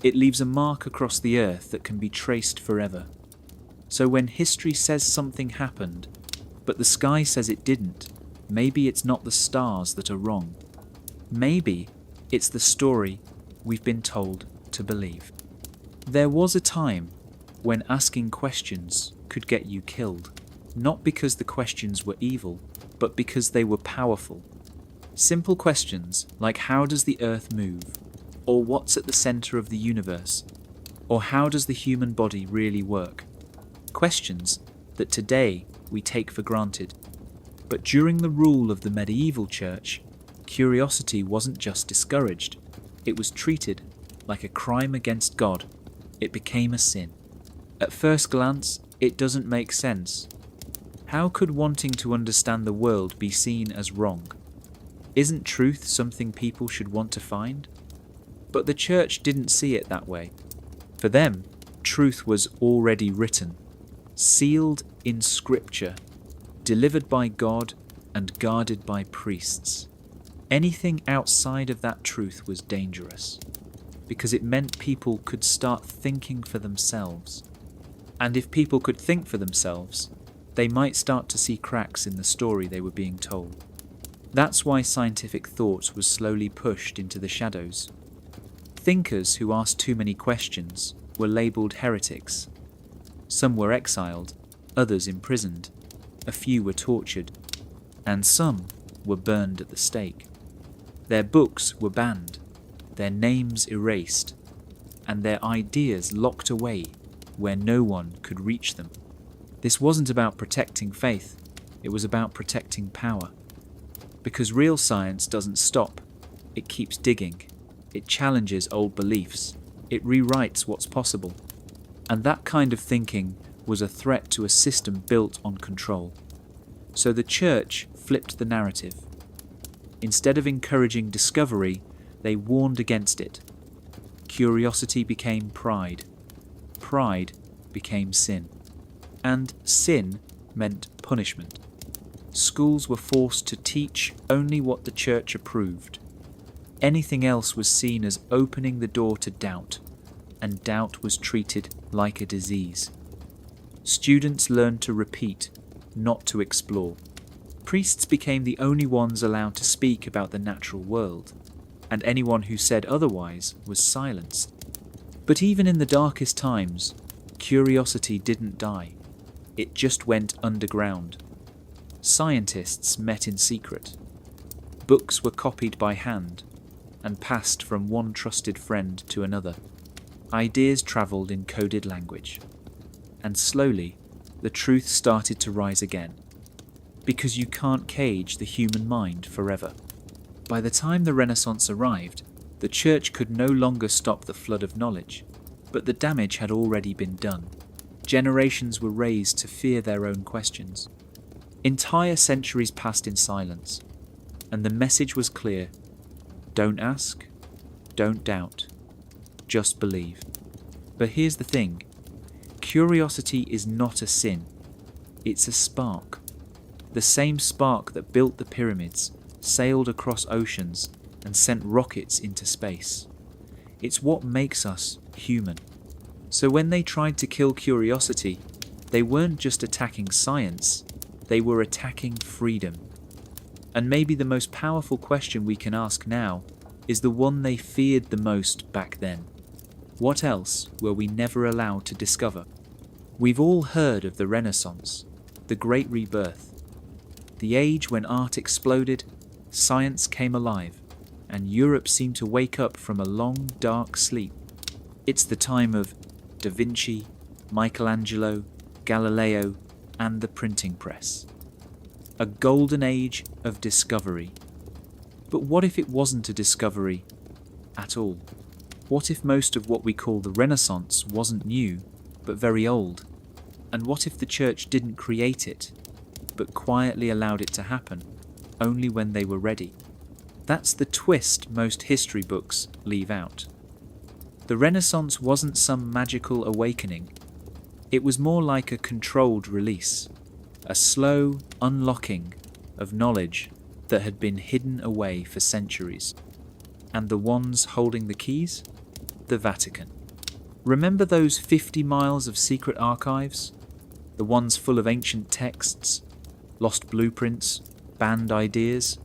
It leaves a mark across the earth that can be traced forever. So when history says something happened, but the sky says it didn't, maybe it's not the stars that are wrong. Maybe it's the story we've been told to believe. There was a time when asking questions could get you killed, not because the questions were evil, but because they were powerful. Simple questions like how does the earth move, or what's at the center of the universe, or how does the human body really work? Questions that today we take for granted. But during the rule of the medieval church, curiosity wasn't just discouraged, it was treated like a crime against God. It became a sin. At first glance, it doesn't make sense. How could wanting to understand the world be seen as wrong? Isn't truth something people should want to find? But the church didn't see it that way. For them, truth was already written, sealed in scripture, delivered by God and guarded by priests. Anything outside of that truth was dangerous, because it meant people could start thinking for themselves. And if people could think for themselves, they might start to see cracks in the story they were being told. That's why scientific thought was slowly pushed into the shadows. Thinkers who asked too many questions were labelled heretics. Some were exiled, others imprisoned, a few were tortured, and some were burned at the stake. Their books were banned, their names erased, and their ideas locked away where no one could reach them. This wasn't about protecting faith, it was about protecting power. Because real science doesn't stop, it keeps digging, it challenges old beliefs, it rewrites what's possible. And that kind of thinking was a threat to a system built on control. So the Church flipped the narrative. Instead of encouraging discovery, they warned against it. Curiosity became pride. Pride became sin. And sin meant punishment. Schools were forced to teach only what the Church approved. Anything else was seen as opening the door to doubt, and doubt was treated like a disease. Students learned to repeat, not to explore. Priests became the only ones allowed to speak about the natural world, and anyone who said otherwise was silenced. But even in the darkest times, curiosity didn't die. It just went underground. Scientists met in secret. Books were copied by hand and passed from one trusted friend to another. Ideas travelled in coded language. And slowly, the truth started to rise again. Because you can't cage the human mind forever. By the time the Renaissance arrived, the Church could no longer stop the flood of knowledge, but the damage had already been done. Generations were raised to fear their own questions. Entire centuries passed in silence, and the message was clear. Don't ask, don't doubt, just believe. But here's the thing. Curiosity is not a sin. It's a spark. The same spark that built the pyramids, sailed across oceans, and sent rockets into space. It's what makes us human. So when they tried to kill curiosity, they weren't just attacking science, they were attacking freedom. And maybe the most powerful question we can ask now is the one they feared the most back then. What else were we never allowed to discover? We've all heard of the Renaissance, the Great Rebirth, the age when art exploded, science came alive, and Europe seemed to wake up from a long, dark sleep. It's the time of Da Vinci, Michelangelo, Galileo, and the printing press. A golden age of discovery. But what if it wasn't a discovery at all? What if most of what we call the Renaissance wasn't new, but very old? And what if the Church didn't create it, but quietly allowed it to happen, only when they were ready? That's the twist most history books leave out. The Renaissance wasn't some magical awakening. It was more like a controlled release, a slow unlocking of knowledge that had been hidden away for centuries. And the ones holding the keys? The Vatican. Remember those 50 miles of secret archives? The ones full of ancient texts, lost blueprints, banned ideas?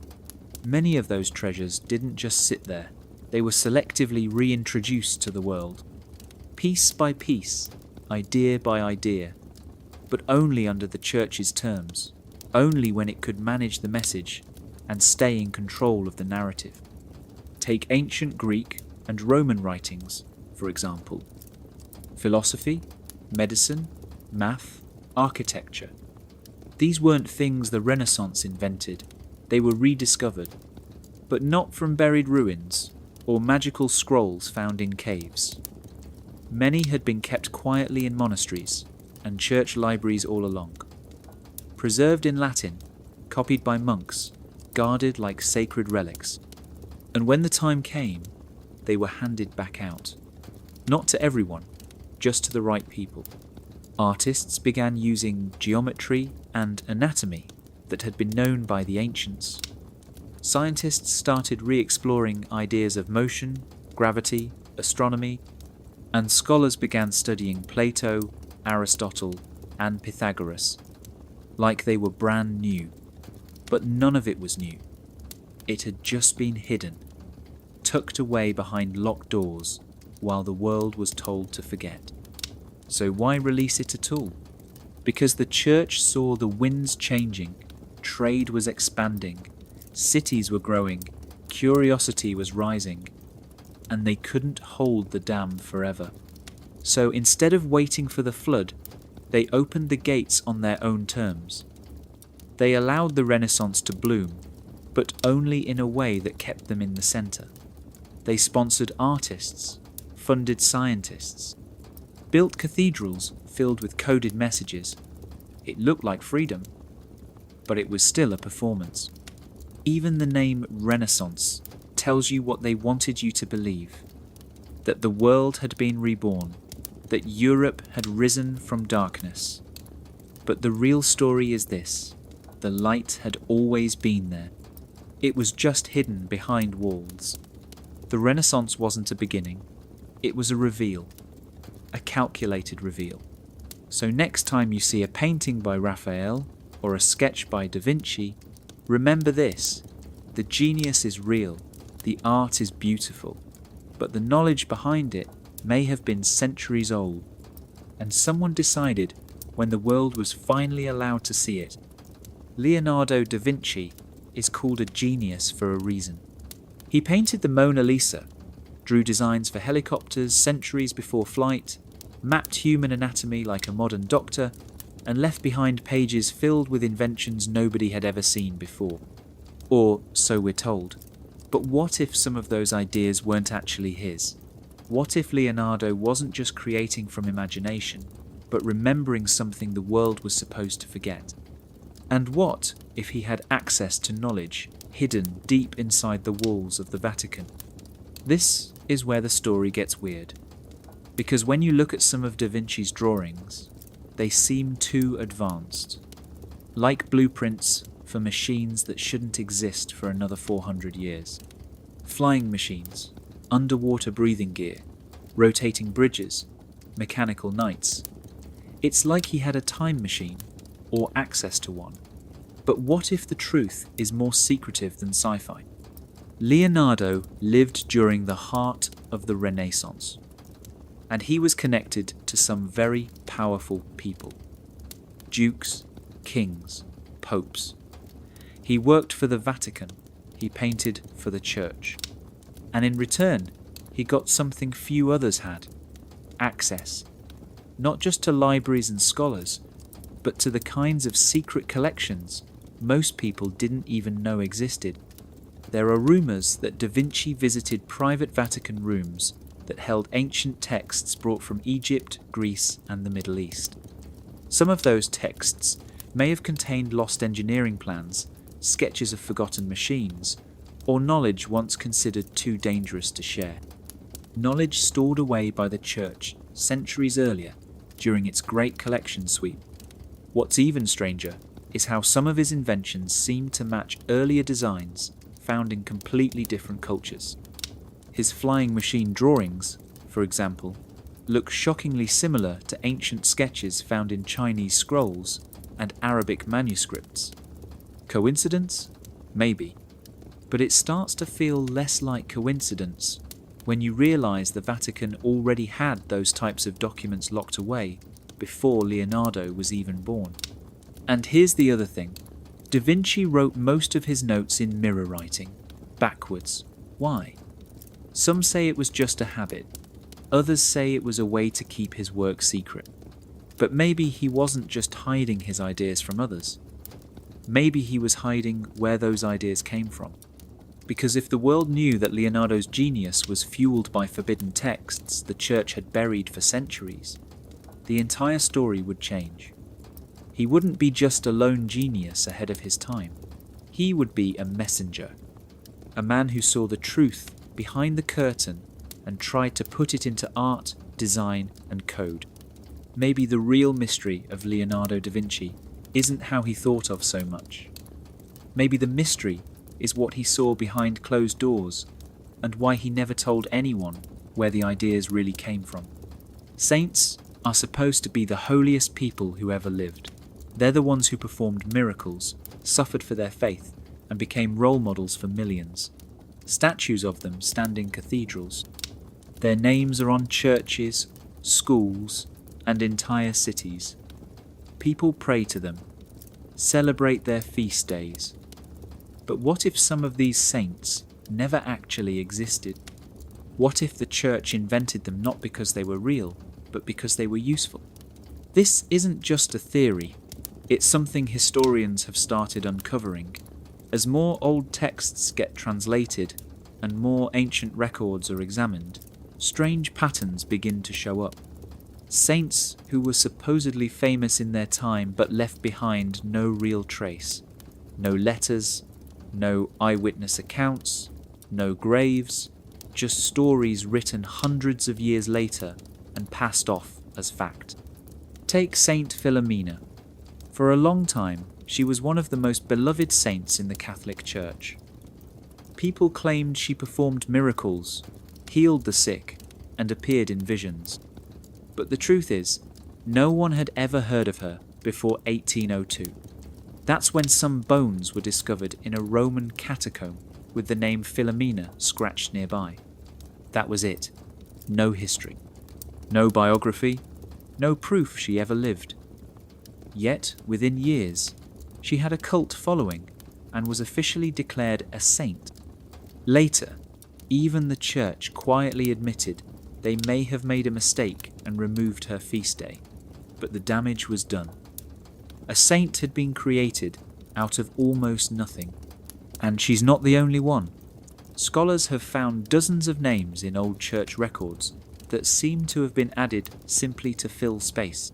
Many of those treasures didn't just sit there. They were selectively reintroduced to the world. Piece by piece, idea by idea, but only under the Church's terms, only when it could manage the message and stay in control of the narrative. Take ancient Greek and Roman writings, for example. Philosophy, medicine, math, architecture. These weren't things the Renaissance invented, they were rediscovered, but not from buried ruins or magical scrolls found in caves. Many had been kept quietly in monasteries and church libraries all along. Preserved in Latin, copied by monks, guarded like sacred relics. And when the time came, they were handed back out. Not to everyone, just to the right people. Artists began using geometry and anatomy that had been known by the ancients. Scientists started re-exploring ideas of motion, gravity, astronomy, and scholars began studying Plato, Aristotle, and Pythagoras, like they were brand new. But none of it was new. It had just been hidden, tucked away behind locked doors, while the world was told to forget. So why release it at all? Because the church saw the winds changing, trade was expanding, cities were growing, curiosity was rising, and they couldn't hold the dam forever. So instead of waiting for the flood, they opened the gates on their own terms. They allowed the Renaissance to bloom, but only in a way that kept them in the centre. They sponsored artists, funded scientists, built cathedrals filled with coded messages. It looked like freedom, but it was still a performance. Even the name Renaissance tells you what they wanted you to believe: that the world had been reborn, that Europe had risen from darkness. But the real story is this: the light had always been there. It was just hidden behind walls. The Renaissance wasn't a beginning, it was a reveal, a calculated reveal. So next time you see a painting by Raphael or a sketch by Da Vinci, remember this: the genius is real, the art is beautiful, but the knowledge behind it may have been centuries old, and someone decided when the world was finally allowed to see it. Leonardo da Vinci is called a genius for a reason. He painted the Mona Lisa, drew designs for helicopters centuries before flight, mapped human anatomy like a modern doctor, and left behind pages filled with inventions nobody had ever seen before. Or so we're told. But what if some of those ideas weren't actually his? What if Leonardo wasn't just creating from imagination, but remembering something the world was supposed to forget? And what if he had access to knowledge hidden deep inside the walls of the Vatican? This is where the story gets weird. Because when you look at some of Da Vinci's drawings, they seem too advanced. Like blueprints for machines that shouldn't exist for another 400 years. Flying machines, underwater breathing gear, rotating bridges, mechanical knights. It's like he had a time machine, or access to one. But what if the truth is more secretive than sci-fi? Leonardo lived during the heart of the Renaissance, and he was connected to some very powerful people. Dukes, kings, popes. He worked for the Vatican, he painted for the church. And in return, he got something few others had: access. Not just to libraries and scholars, but to the kinds of secret collections most people didn't even know existed. There are rumours that Da Vinci visited private Vatican rooms that held ancient texts brought from Egypt, Greece, and the Middle East. Some of those texts may have contained lost engineering plans, sketches of forgotten machines, or knowledge once considered too dangerous to share. Knowledge stored away by the Church centuries earlier during its great collection sweep. What's even stranger is how some of his inventions seem to match earlier designs found in completely different cultures. His flying machine drawings, for example, look shockingly similar to ancient sketches found in Chinese scrolls and Arabic manuscripts. Coincidence? Maybe. But it starts to feel less like coincidence when you realise the Vatican already had those types of documents locked away before Leonardo was even born. And here's the other thing. Da Vinci wrote most of his notes in mirror writing, backwards. Why? Some say it was just a habit. Others say it was a way to keep his work secret. But maybe he wasn't just hiding his ideas from others. Maybe he was hiding where those ideas came from. Because if the world knew that Leonardo's genius was fueled by forbidden texts the Church had buried for centuries, the entire story would change. He wouldn't be just a lone genius ahead of his time. He would be a messenger, a man who saw the truth behind the curtain and tried to put it into art, design, and code. Maybe the real mystery of Leonardo da Vinci isn't how he thought of so much. Maybe the mystery is what he saw behind closed doors and why he never told anyone where the ideas really came from. Saints are supposed to be the holiest people who ever lived. They're the ones who performed miracles, suffered for their faith, and became role models for millions. Statues of them stand in cathedrals. Their names are on churches, schools, and entire cities. People pray to them, celebrate their feast days. But what if some of these saints never actually existed? What if the church invented them not because they were real, but because they were useful? This isn't just a theory, it's something historians have started uncovering. As more old texts get translated and more ancient records are examined, strange patterns begin to show up. Saints who were supposedly famous in their time but left behind no real trace. No letters, no eyewitness accounts, no graves, just stories written hundreds of years later and passed off as fact. Take Saint Philomena. For a long time, she was one of the most beloved saints in the Catholic Church. People claimed she performed miracles, healed the sick, and appeared in visions. But the truth is, no one had ever heard of her before 1802. That's when some bones were discovered in a Roman catacomb with the name Philomena scratched nearby. That was it. No history. No biography. No proof she ever lived. Yet, within years, she had a cult following and was officially declared a saint. Later, even the church quietly admitted they may have made a mistake and removed her feast day, but the damage was done. A saint had been created out of almost nothing, and she's not the only one. Scholars have found dozens of names in old church records that seem to have been added simply to fill space.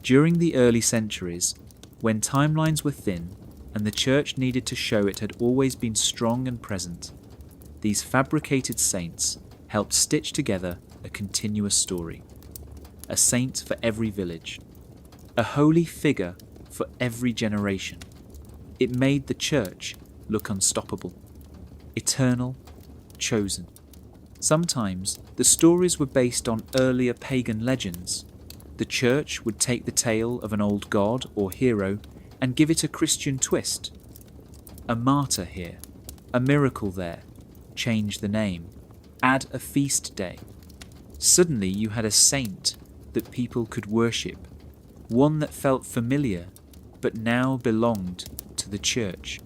During the early centuries, when timelines were thin and the church needed to show it had always been strong and present, these fabricated saints helped stitch together a continuous story. A saint for every village. A holy figure for every generation. It made the church look unstoppable. Eternal, chosen. Sometimes the stories were based on earlier pagan legends. The church would take the tale of an old god or hero and give it a Christian twist. A martyr here, a miracle there, change the name, add a feast day. Suddenly you had a saint that people could worship, one that felt familiar but now belonged to the church.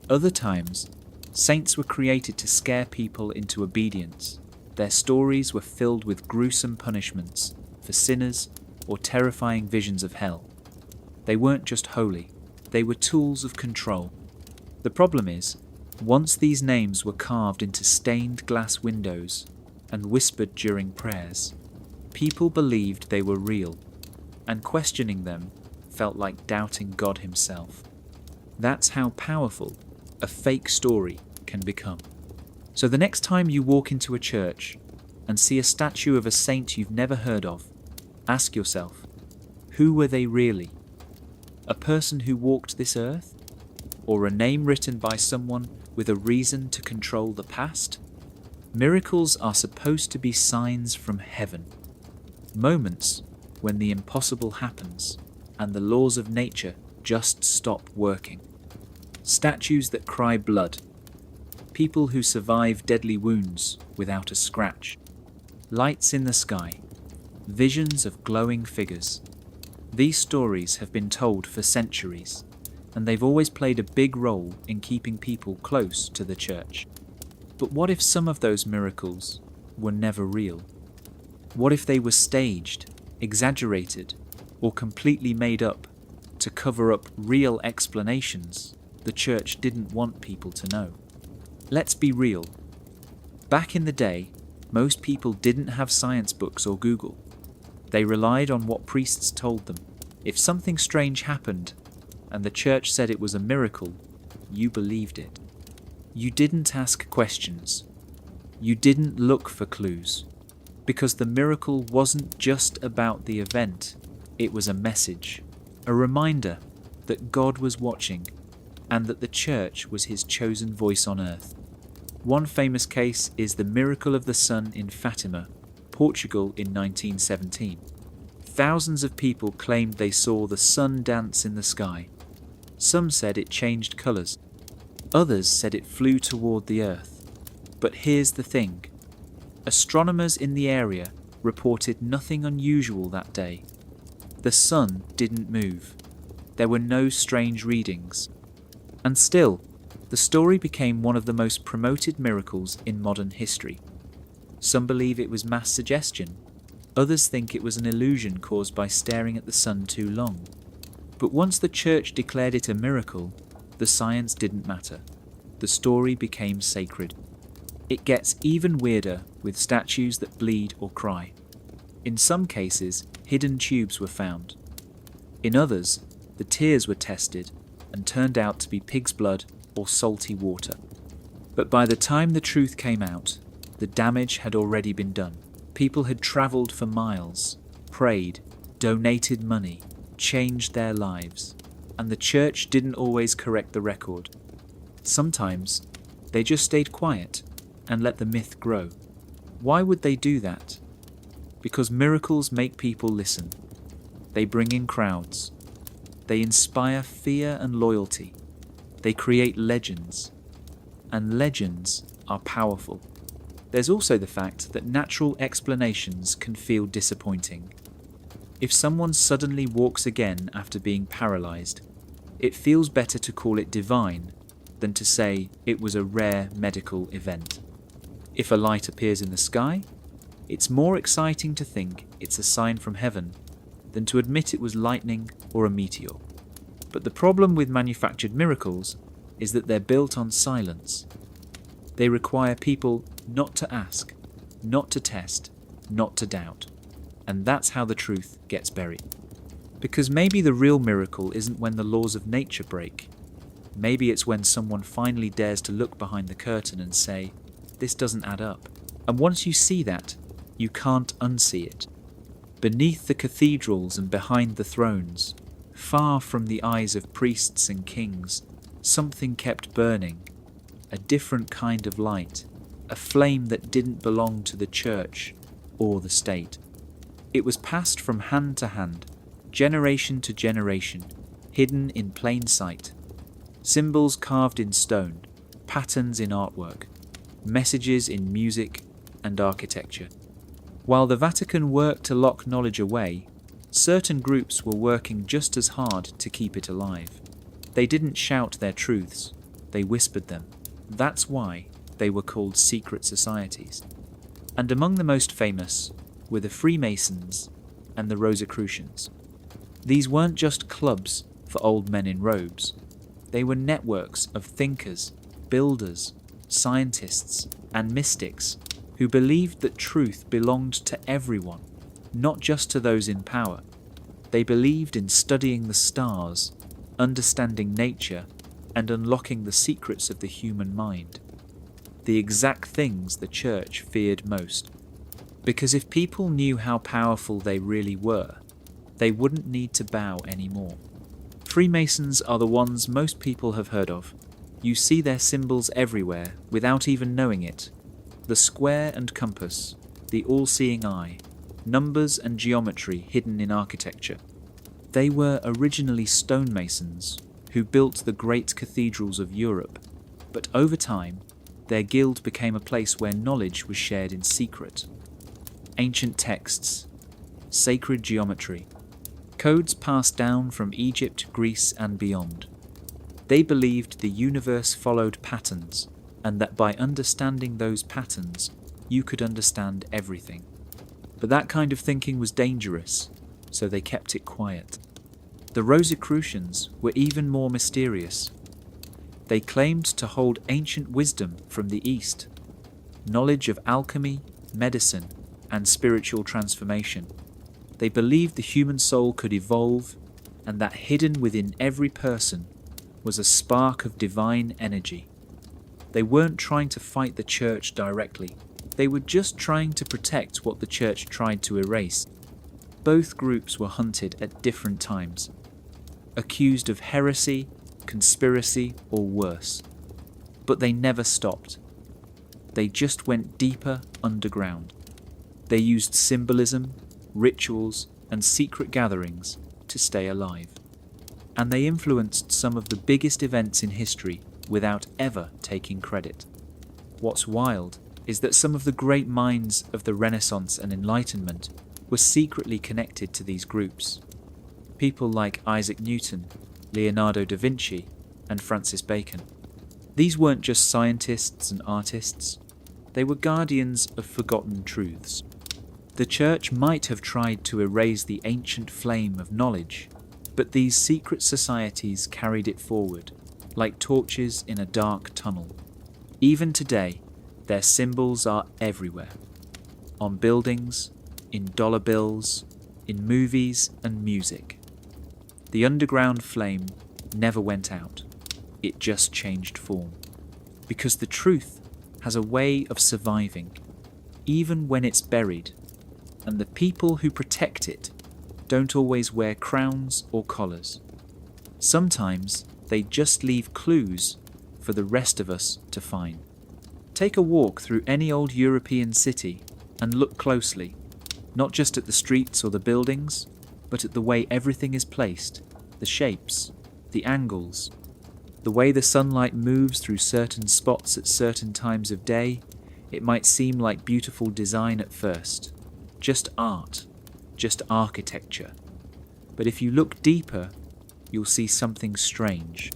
Other times, saints were created to scare people into obedience. Their stories were filled with gruesome punishments for sinners or terrifying visions of hell. They weren't just holy, they were tools of control. The problem is, once these names were carved into stained glass windows and whispered during prayers, people believed they were real, and questioning them felt like doubting God himself. That's how powerful a fake story can become. So the next time you walk into a church and see a statue of a saint you've never heard of, ask yourself, who were they really? A person who walked this earth? Or a name written by someone with a reason to control the past? Miracles are supposed to be signs from heaven. Moments when the impossible happens and the laws of nature just stop working. Statues that cry blood. People who survive deadly wounds without a scratch. Lights in the sky. Visions of glowing figures. These stories have been told for centuries, and they've always played a big role in keeping people close to the church. But what if some of those miracles were never real? What if they were staged, exaggerated, or completely made up to cover up real explanations the church didn't want people to know? Let's be real. Back in the day, most people didn't have science books or Google. They relied on what priests told them. If something strange happened, and the church said it was a miracle, you believed it. You didn't ask questions. You didn't look for clues. Because the miracle wasn't just about the event, it was a message, a reminder that God was watching, and that the church was his chosen voice on earth. One famous case is the miracle of the sun in Fatima, Portugal in 1917. Thousands of people claimed they saw the sun dance in the sky. Some said it changed colours. Others said it flew toward the earth. But here's the thing. Astronomers in the area reported nothing unusual that day. The sun didn't move. There were no strange readings. And still, the story became one of the most promoted miracles in modern history. Some believe it was mass suggestion. Others think it was an illusion caused by staring at the sun too long. But once the church declared it a miracle, the science didn't matter. The story became sacred. It gets even weirder with statues that bleed or cry. In some cases, hidden tubes were found. In others, the tears were tested and turned out to be pig's blood or salty water. But by the time the truth came out, the damage had already been done. People had travelled for miles, prayed, donated money, changed their lives, and the church didn't always correct the record. Sometimes they just stayed quiet and let the myth grow. Why would they do that? Because miracles make people listen. They bring in crowds. They inspire fear and loyalty. They create legends. And legends are powerful. There's also the fact that natural explanations can feel disappointing. If someone suddenly walks again after being paralyzed, it feels better to call it divine than to say it was a rare medical event. If a light appears in the sky, it's more exciting to think it's a sign from heaven than to admit it was lightning or a meteor. But the problem with manufactured miracles is that they're built on silence. They require people not to ask, not to test, not to doubt. And that's how the truth gets buried. Because maybe the real miracle isn't when the laws of nature break. Maybe it's when someone finally dares to look behind the curtain and say, this doesn't add up. And once you see that, you can't unsee it. Beneath the cathedrals and behind the thrones, far from the eyes of priests and kings, something kept burning, a different kind of light, a flame that didn't belong to the church or the state. It was passed from hand to hand, generation to generation, hidden in plain sight. Symbols carved in stone, patterns in artwork, messages in music and architecture. While the Vatican worked to lock knowledge away, certain groups were working just as hard to keep it alive. They didn't shout their truths, they whispered them. That's why they were called secret societies. And among the most famous were the Freemasons and the Rosicrucians. These weren't just clubs for old men in robes. They were networks of thinkers, builders, scientists, and mystics who believed that truth belonged to everyone, not just to those in power. They believed in studying the stars, understanding nature, and unlocking the secrets of the human mind. The exact things the church feared most. Because if people knew how powerful they really were, they wouldn't need to bow anymore. Freemasons are the ones most people have heard of. You see their symbols everywhere without even knowing it. The square and compass, the all-seeing eye, numbers and geometry hidden in architecture. They were originally stonemasons who built the great cathedrals of Europe, but over time, their guild became a place where knowledge was shared in secret. Ancient texts, sacred geometry, codes passed down from Egypt, Greece, and beyond. They believed the universe followed patterns, and that by understanding those patterns, you could understand everything. But that kind of thinking was dangerous, so they kept it quiet. The Rosicrucians were even more mysterious. They claimed to hold ancient wisdom from the East, knowledge of alchemy, medicine, and spiritual transformation. They believed the human soul could evolve, and that hidden within every person was a spark of divine energy. They weren't trying to fight the church directly. They were just trying to protect what the church tried to erase. Both groups were hunted at different times, accused of heresy, conspiracy, or worse. But they never stopped. They just went deeper underground. They used symbolism, rituals, and secret gatherings to stay alive. And they influenced some of the biggest events in history without ever taking credit. What's wild is that some of the great minds of the Renaissance and Enlightenment were secretly connected to these groups. people like Isaac Newton, Leonardo da Vinci, and Francis Bacon. These weren't just scientists and artists, they were guardians of forgotten truths. The Church might have tried to erase the ancient flame of knowledge, but these secret societies carried it forward, like torches in a dark tunnel. Even today, their symbols are everywhere. On buildings, in dollar bills, in movies and music. The underground flame never went out. It just changed form. Because the truth has a way of surviving, even when it's buried, and the people who protect it don't always wear crowns or collars. Sometimes they just leave clues for the rest of us to find. Take a walk through any old European city and look closely, not just at the streets or the buildings, but at the way everything is placed, the shapes, the angles, the way the sunlight moves through certain spots at certain times of day. It might seem like beautiful design at first, just art, just architecture. But if you look deeper, you'll see something strange.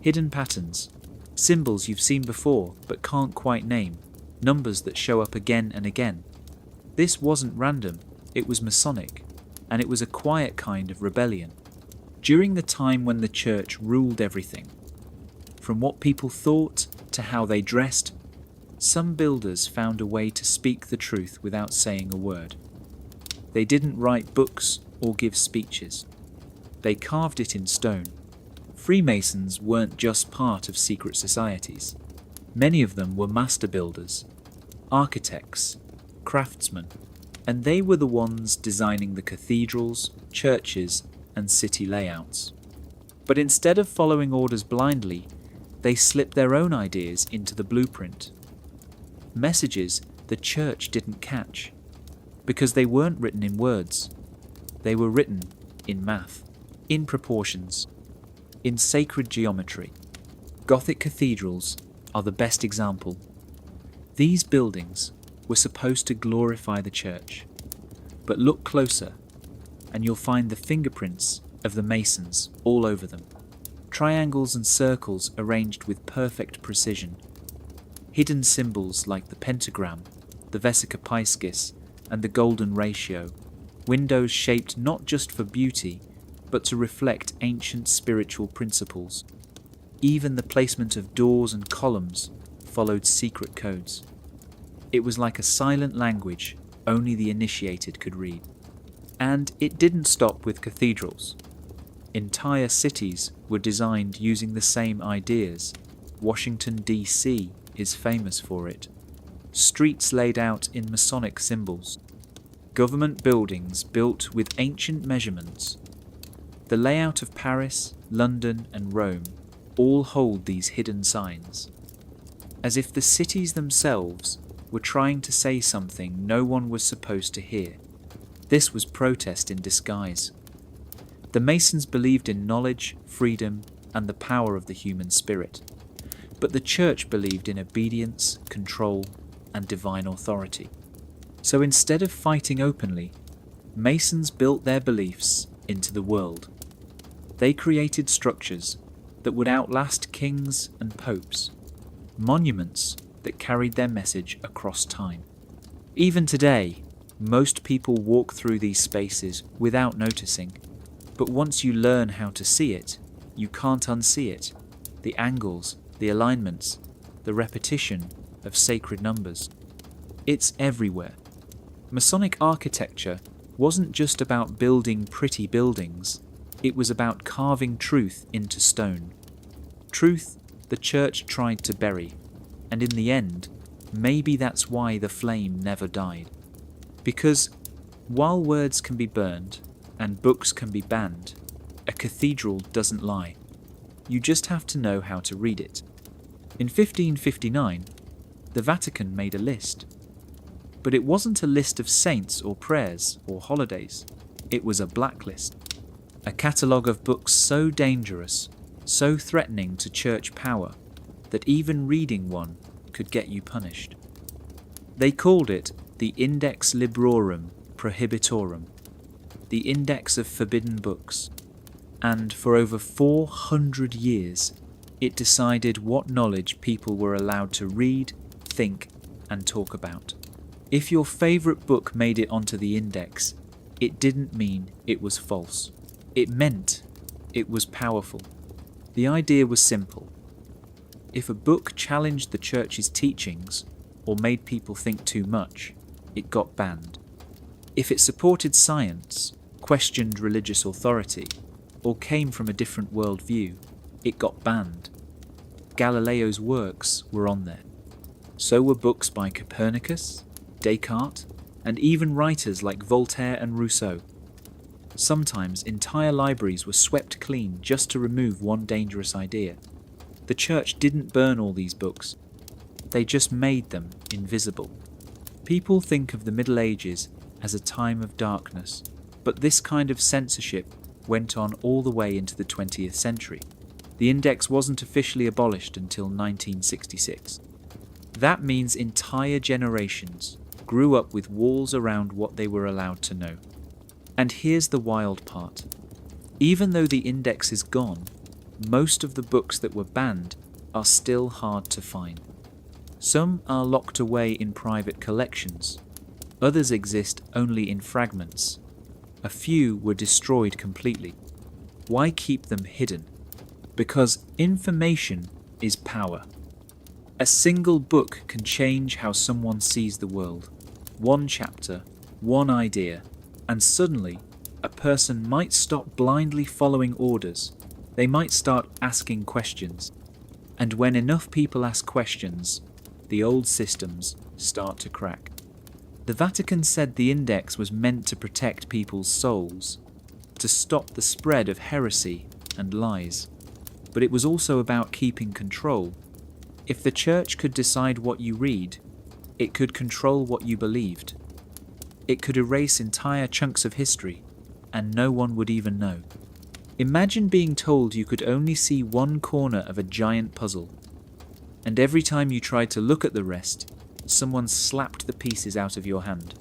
Hidden patterns, symbols you've seen before but can't quite name, numbers that show up again and again. This wasn't random, it was Masonic, and it was a quiet kind of rebellion. During the time when the Church ruled everything, from what people thought to how they dressed, some builders found a way to speak the truth without saying a word. They didn't write books or give speeches. They carved it in stone. Freemasons weren't just part of secret societies. Many of them were master builders, architects, craftsmen, and they were the ones designing the cathedrals, churches, and city layouts. But instead of following orders blindly, they slipped their own ideas into the blueprint. Messages the Church didn't catch, because they weren't written in words. They were written in math, in proportions, in sacred geometry. Gothic cathedrals are the best example. These buildings were supposed to glorify the Church, but look closer and you'll find the fingerprints of the Masons all over them. Triangles and circles arranged with perfect precision. Hidden symbols like the pentagram, the vesica piscis, and the golden ratio. Windows shaped not just for beauty, but to reflect ancient spiritual principles. Even the placement of doors and columns followed secret codes. It was like a silent language only the initiated could read. And it didn't stop with cathedrals. Entire cities were designed using the same ideas. Washington, D.C. is famous for it. Streets laid out in Masonic symbols. Government buildings built with ancient measurements. The layout of Paris, London, and Rome all hold these hidden signs. As if the cities themselves were trying to say something no one was supposed to hear. This was protest in disguise. The Masons believed in knowledge, freedom, and the power of the human spirit. But the Church believed in obedience, control, and divine authority. So instead of fighting openly, Masons built their beliefs into the world. They created structures that would outlast kings and popes, monuments that carried their message across time. Even today, most people walk through these spaces without noticing, but once you learn how to see it, you can't unsee it. The angles, the alignments, the repetition of sacred numbers. It's everywhere. Masonic architecture wasn't just about building pretty buildings, it was about carving truth into stone. Truth the Church tried to bury, and in the end, maybe that's why the flame never died. Because while words can be burned and books can be banned, a cathedral doesn't lie. You just have to know how to read it. In 1559, the Vatican made a list. But it wasn't a list of saints or prayers or holidays. It was a blacklist. A catalogue of books so dangerous, so threatening to church power, that even reading one could get you punished. They called it the Index Librorum Prohibitorum. the Index of Forbidden Books, and for over 400 years it decided what knowledge people were allowed to read, think, and talk about. If your favourite book made it onto the index, it didn't mean it was false. It meant it was powerful. The idea was simple. If a book challenged the church's teachings or made people think too much, it got banned. If it supported science, questioned religious authority, or came from a different worldview, it got banned. Galileo's works were on there. So were books by Copernicus, Descartes, and even writers like Voltaire and Rousseau. Sometimes entire libraries were swept clean just to remove one dangerous idea. The church didn't burn all these books. They just made them invisible. People think of the Middle Ages as a time of darkness, but this kind of censorship went on all the way into the 20th century. The index wasn't officially abolished until 1966. That means entire generations grew up with walls around what they were allowed to know. And here's the wild part. Even though the index is gone, most of the books that were banned are still hard to find. Some are locked away in private collections. Others exist only in fragments. A few were destroyed completely. Why keep them hidden? Because information is power. A single book can change how someone sees the world. One chapter, one idea, and suddenly a person might stop blindly following orders. They might start asking questions. And when enough people ask questions, the old systems start to crack. The Vatican said the index was meant to protect people's souls, to stop the spread of heresy and lies. But it was also about keeping control. If the church could decide what you read, it could control what you believed. It could erase entire chunks of history, and no one would even know. Imagine being told you could only see one corner of a giant puzzle, and every time you tried to look at the rest, someone slapped the pieces out of your hand.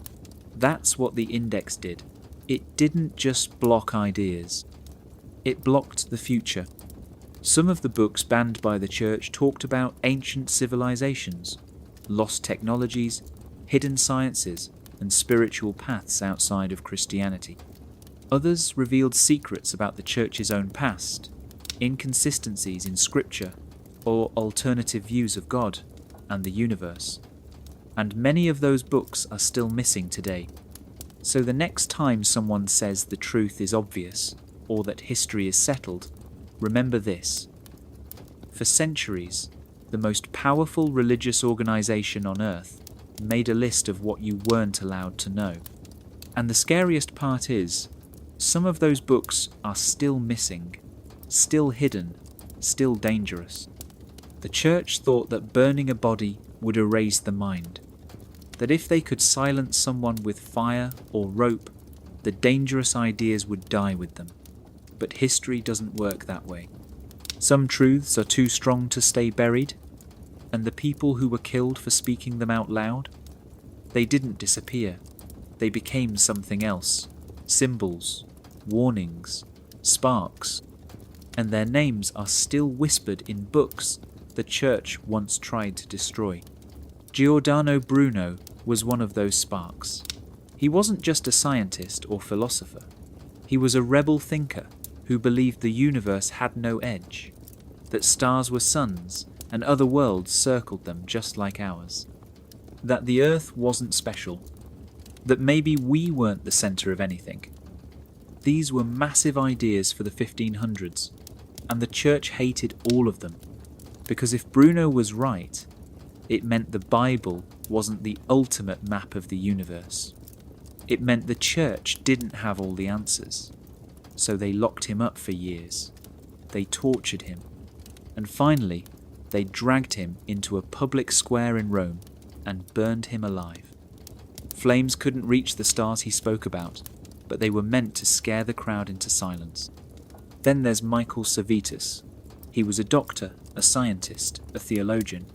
That's what the index did. It didn't just block ideas. It blocked the future. Some of the books banned by the church talked about ancient civilizations, lost technologies, hidden sciences, and spiritual paths outside of Christianity. Others revealed secrets about the church's own past, inconsistencies in scripture, or alternative views of God and the universe. And many of those books are still missing today. So the next time someone says the truth is obvious, or that history is settled, remember this. For centuries, the most powerful religious organization on earth made a list of what you weren't allowed to know. And the scariest part is, some of those books are still missing, still hidden, still dangerous. The church thought that burning a body would erase the mind, that if they could silence someone with fire or rope, the dangerous ideas would die with them. But history doesn't work that way. Some truths are too strong to stay buried, and the people who were killed for speaking them out loud, they didn't disappear. They became something else. Symbols, warnings, sparks, and their names are still whispered in books the church once tried to destroy. Giordano Bruno was one of those sparks. He wasn't just a scientist or philosopher. He was a rebel thinker who believed the universe had no edge, that stars were suns and other worlds circled them just like ours, that the earth wasn't special, that maybe we weren't the centre of anything. These were massive ideas for the 1500s, and the church hated all of them, because if Bruno was right, it meant the Bible wasn't the ultimate map of the universe. It meant the church didn't have all the answers. So they locked him up for years. They tortured him. And finally, they dragged him into a public square in Rome and burned him alive. Flames couldn't reach the stars he spoke about, but they were meant to scare the crowd into silence. Then there's Michael Servetus. He was a doctor, a scientist, a theologian.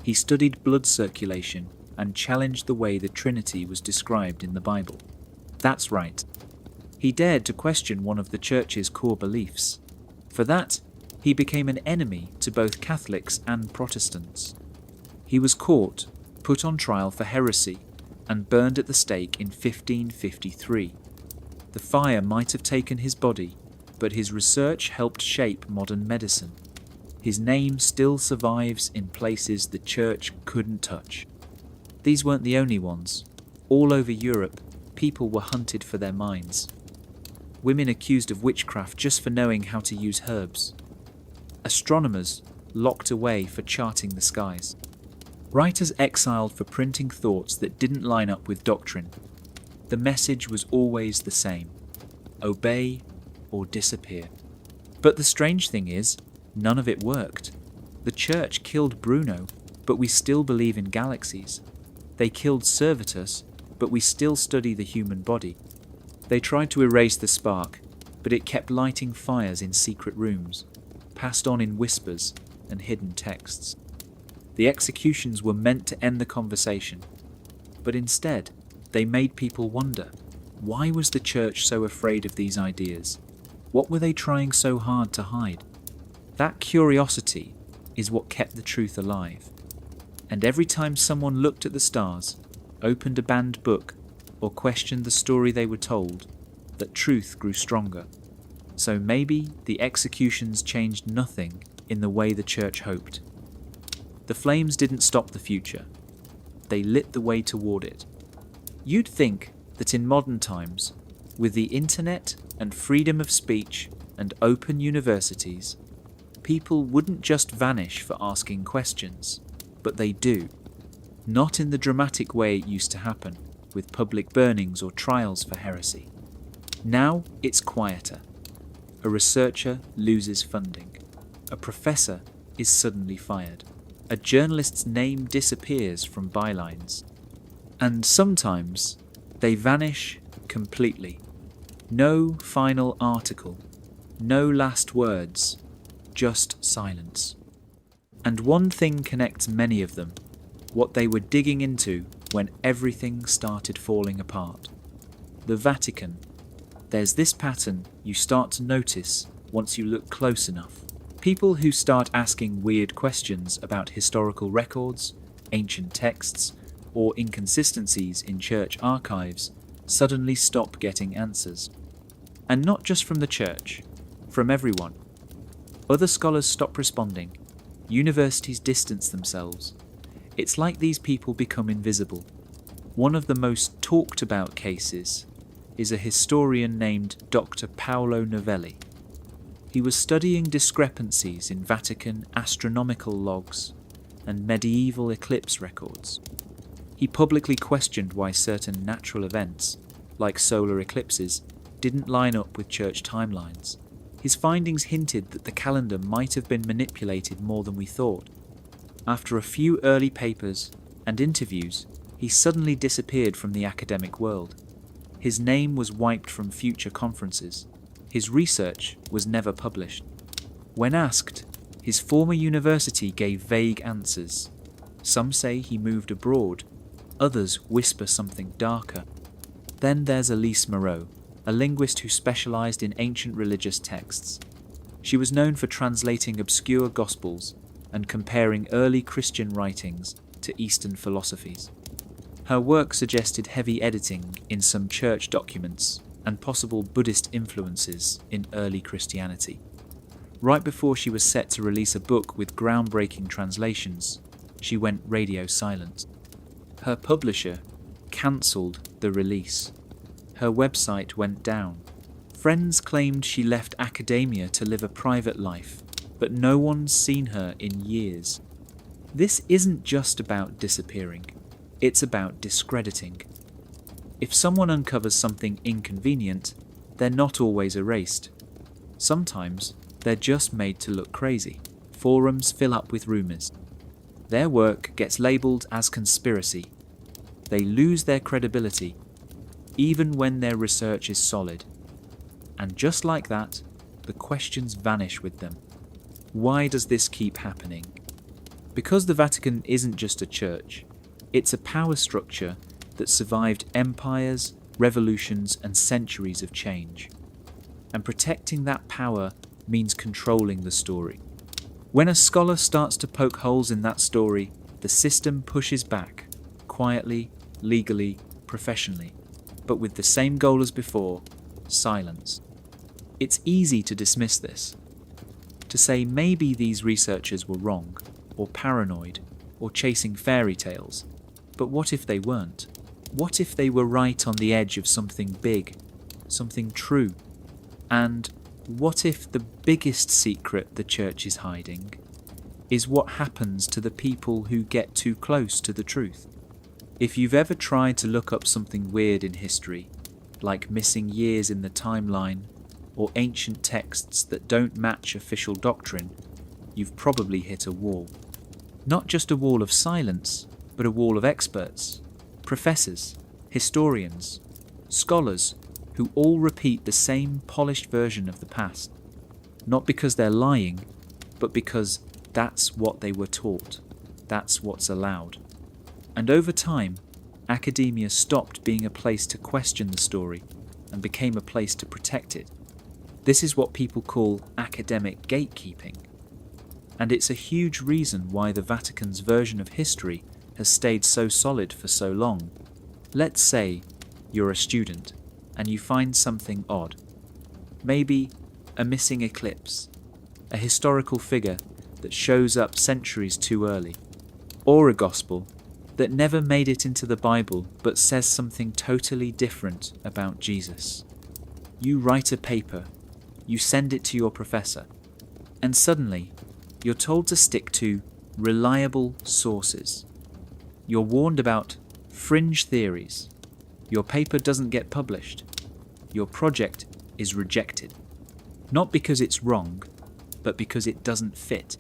He studied blood circulation and challenged the way the Trinity was described in the Bible. That's right. He dared to question one of the Church's core beliefs. For that, he became an enemy to both Catholics and Protestants. He was caught, put on trial for heresy, and burned at the stake in 1553. The fire might have taken his body, but his research helped shape modern medicine. His name still survives in places the Church couldn't touch. These weren't the only ones. All over Europe, people were hunted for their minds. Women accused of witchcraft just for knowing how to use herbs. Astronomers locked away for charting the skies. Writers exiled for printing thoughts that didn't line up with doctrine. The message was always the same: obey or disappear. But the strange thing is, none of it worked. The Church killed Bruno, but we still believe in galaxies. They killed Servetus, but we still study the human body. They tried to erase the spark, but it kept lighting fires in secret rooms, passed on in whispers and hidden texts. The executions were meant to end the conversation, but instead, they made people wonder, why was the Church so afraid of these ideas? What were they trying so hard to hide? That curiosity is what kept the truth alive. And every time someone looked at the stars, opened a banned book, or questioned the story they were told, that truth grew stronger. So maybe the executions changed nothing in the way the Church hoped. The flames didn't stop the future. They lit the way toward it. You'd think that in modern times, with the internet and freedom of speech and open universities, people wouldn't just vanish for asking questions, but they do. Not in the dramatic way it used to happen, with public burnings or trials for heresy. Now it's quieter. A researcher loses funding. A professor is suddenly fired. A journalist's name disappears from bylines. And sometimes they vanish completely. No final article, no last words, just silence. And one thing connects many of them: what they were digging into when everything started falling apart. The Vatican. There's this pattern you start to notice once you look close enough. People who start asking weird questions about historical records, ancient texts, or inconsistencies in church archives suddenly stop getting answers. And not just from the Church, from everyone. Other scholars stop responding. Universities distance themselves. It's like these people become invisible. One of the most talked about cases is a historian named Dr. Paolo Novelli. He was studying discrepancies in Vatican astronomical logs and medieval eclipse records. He publicly questioned why certain natural events, like solar eclipses, didn't line up with church timelines. His findings hinted that the calendar might have been manipulated more than we thought. After a few early papers and interviews, he suddenly disappeared from the academic world. His name was wiped from future conferences. His research was never published. When asked, his former university gave vague answers. Some say he moved abroad, others whisper something darker. Then there's Elise Moreau, a linguist who specialized in ancient religious texts. She was known for translating obscure gospels and comparing early Christian writings to Eastern philosophies. Her work suggested heavy editing in some church documents and possible Buddhist influences in early Christianity. Right before she was set to release a book with groundbreaking translations, she went radio silent. Her publisher cancelled the release. Her website went down. Friends claimed she left academia to live a private life, but no one's seen her in years. This isn't just about disappearing, it's about discrediting. If someone uncovers something inconvenient, they're not always erased. Sometimes they're just made to look crazy. Forums fill up with rumours. Their work gets labelled as conspiracy. They lose their credibility, even when their research is solid. And just like that, the questions vanish with them. Why does this keep happening? Because the Vatican isn't just a church, it's a power structure that survived empires, revolutions, and centuries of change. And protecting that power means controlling the story. When a scholar starts to poke holes in that story, the system pushes back, quietly, legally, professionally, but with the same goal as before: silence. It's easy to dismiss this, to say maybe these researchers were wrong, or paranoid, or chasing fairy tales. But what if they weren't? What if they were right on the edge of something big, something true? And what if the biggest secret the church is hiding is what happens to the people who get too close to the truth? If you've ever tried to look up something weird in history, like missing years in the timeline, or ancient texts that don't match official doctrine, you've probably hit a wall. Not just a wall of silence, but a wall of experts, professors, historians, scholars who all repeat the same polished version of the past, not because they're lying, but because that's what they were taught, that's what's allowed. And over time, academia stopped being a place to question the story and became a place to protect it. This is what people call academic gatekeeping. And it's a huge reason why the Vatican's version of history has stayed so solid for so long. Let's say you're a student and you find something odd. Maybe a missing eclipse, a historical figure that shows up centuries too early, or a gospel that never made it into the Bible but says something totally different about Jesus. You write a paper, you send it to your professor, and suddenly you're told to stick to reliable sources. You're warned about fringe theories. Your paper doesn't get published. Your project is rejected. Not because it's wrong, but because it doesn't fit.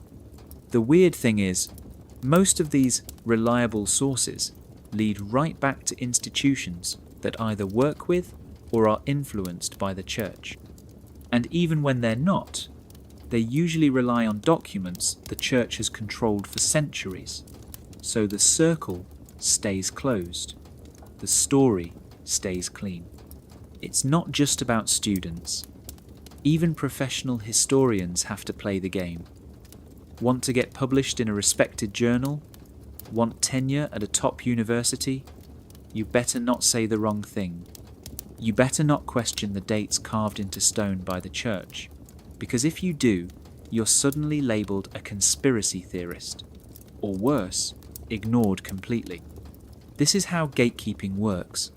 The weird thing is, most of these reliable sources lead right back to institutions that either work with or are influenced by the church. And even when they're not, they usually rely on documents the church has controlled for centuries. So the circle stays closed. The story stays clean. It's not just about students. Even professional historians have to play the game. Want to get published in a respected journal? Want tenure at a top university? You better not say the wrong thing. You better not question the dates carved into stone by the church, because if you do, you're suddenly labelled a conspiracy theorist, or worse, ignored completely. This is how gatekeeping works.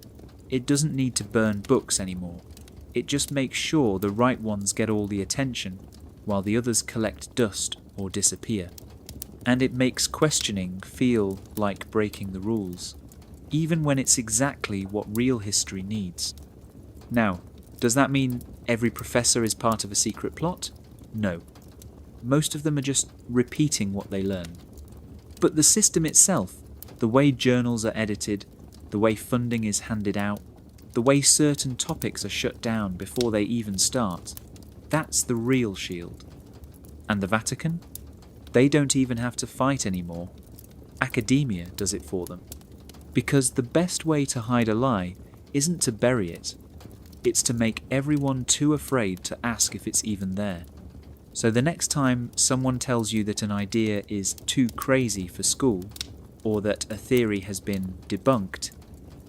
It doesn't need to burn books anymore. It just makes sure the right ones get all the attention, while the others collect dust or disappear. And it makes questioning feel like breaking the rules, even when it's exactly what real history needs. Now, does that mean every professor is part of a secret plot? No. Most of them are just repeating what they learn. But the system itself, the way journals are edited, the way funding is handed out, the way certain topics are shut down before they even start, that's the real shield. And the Vatican? They don't even have to fight anymore. Academia does it for them. Because the best way to hide a lie isn't to bury it. It's to make everyone too afraid to ask if it's even there. So the next time someone tells you that an idea is too crazy for school, or that a theory has been debunked,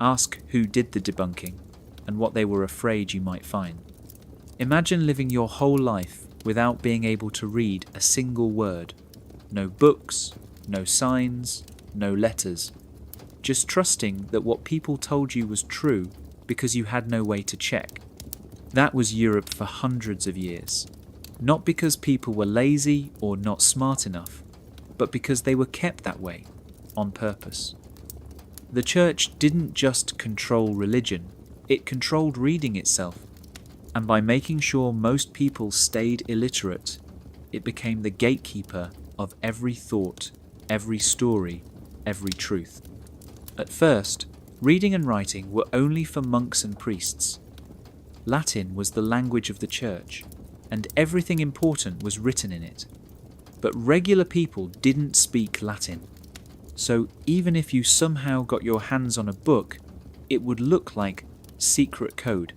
ask who did the debunking and what they were afraid you might find. Imagine living your whole life without being able to read a single word. No books, no signs, no letters. Just trusting that what people told you was true because you had no way to check. That was Europe for hundreds of years. Not because people were lazy or not smart enough, but because they were kept that way, on purpose. The church didn't just control religion, it controlled reading itself. And by making sure most people stayed illiterate, it became the gatekeeper of every thought, every story, every truth. At first, reading and writing were only for monks and priests. Latin was the language of the church, and everything important was written in it. But regular people didn't speak Latin. So even if you somehow got your hands on a book, it would look like secret code.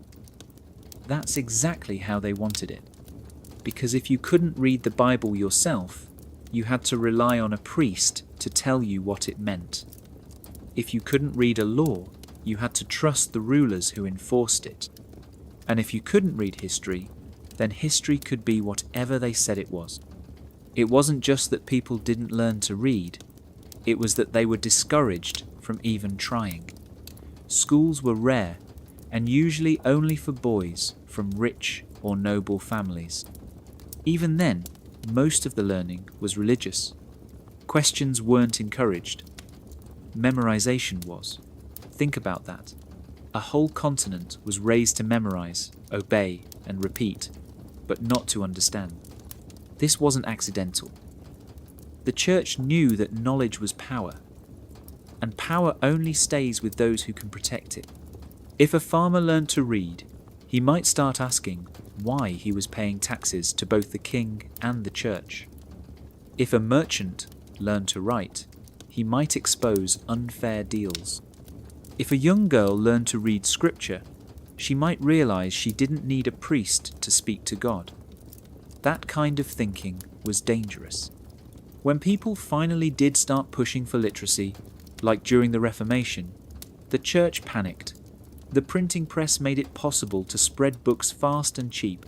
That's exactly how they wanted it. Because if you couldn't read the Bible yourself, you had to rely on a priest to tell you what it meant. If you couldn't read a law, you had to trust the rulers who enforced it. And if you couldn't read history, then history could be whatever they said it was. It wasn't just that people didn't learn to read, it was that they were discouraged from even trying. Schools were rare, and usually only for boys from rich or noble families. Even then, most of the learning was religious. Questions weren't encouraged. Memorization was. Think about that. A whole continent was raised to memorize, obey, and repeat, but not to understand. This wasn't accidental. The church knew that knowledge was power, and power only stays with those who can protect it. If a farmer learned to read, he might start asking why he was paying taxes to both the king and the church. If a merchant learned to write, he might expose unfair deals. If a young girl learned to read scripture, she might realize she didn't need a priest to speak to God. That kind of thinking was dangerous. When people finally did start pushing for literacy, like during the Reformation, the church panicked. The printing press made it possible to spread books fast and cheap.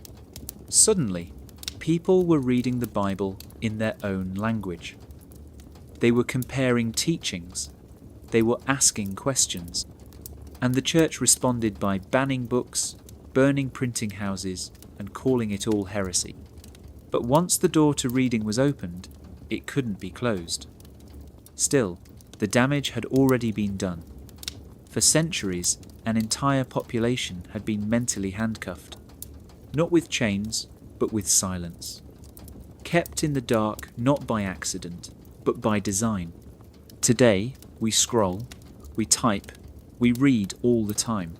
Suddenly, people were reading the Bible in their own language. They were comparing teachings. They were asking questions. And the church responded by banning books, burning printing houses, and calling it all heresy. But once the door to reading was opened, it couldn't be closed. Still, the damage had already been done. For centuries, an entire population had been mentally handcuffed. Not with chains, but with silence. Kept in the dark not by accident, but by design. Today, we scroll, we type, we read all the time.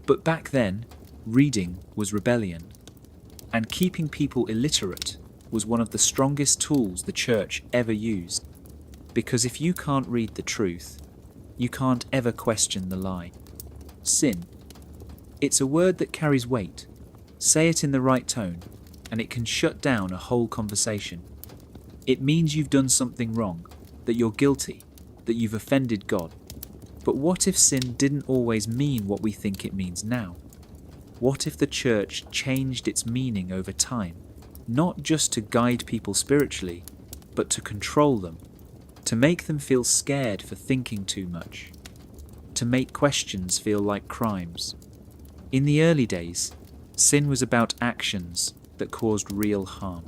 But back then, reading was rebellion. And keeping people illiterate was one of the strongest tools the church ever used. Because if you can't read the truth, you can't ever question the lie. Sin. It's a word that carries weight. Say it in the right tone, and it can shut down a whole conversation. It means you've done something wrong, that you're guilty, that you've offended God. But what if sin didn't always mean what we think it means now? What if the church changed its meaning over time, not just to guide people spiritually, but to control them, to make them feel scared for thinking too much, to make questions feel like crimes? In the early days, sin was about actions that caused real harm.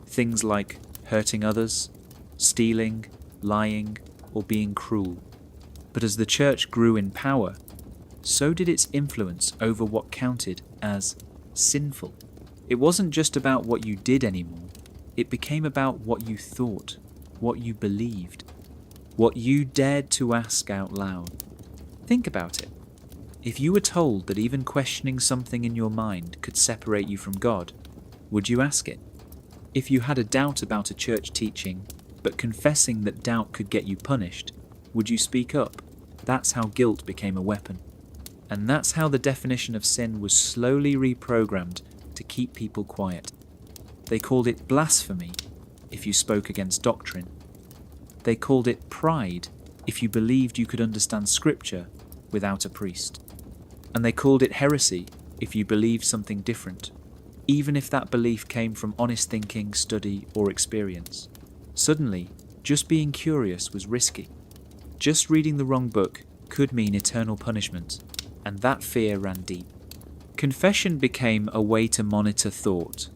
Things like hurting others, stealing, lying, or being cruel. But as the church grew in power, so did its influence over what counted as sinful. It wasn't just about what you did anymore. It became about what you thought, what you believed, what you dared to ask out loud. Think about it. If you were told that even questioning something in your mind could separate you from God, would you ask it? If you had a doubt about a church teaching, but confessing that doubt could get you punished, would you speak up? That's how guilt became a weapon. And that's how the definition of sin was slowly reprogrammed to keep people quiet. They called it blasphemy if you spoke against doctrine. They called it pride if you believed you could understand scripture without a priest. And they called it heresy if you believed something different, even if that belief came from honest thinking, study, or experience. Suddenly, just being curious was risky. Just reading the wrong book could mean eternal punishment, and that fear ran deep. Confession became a way to monitor thought.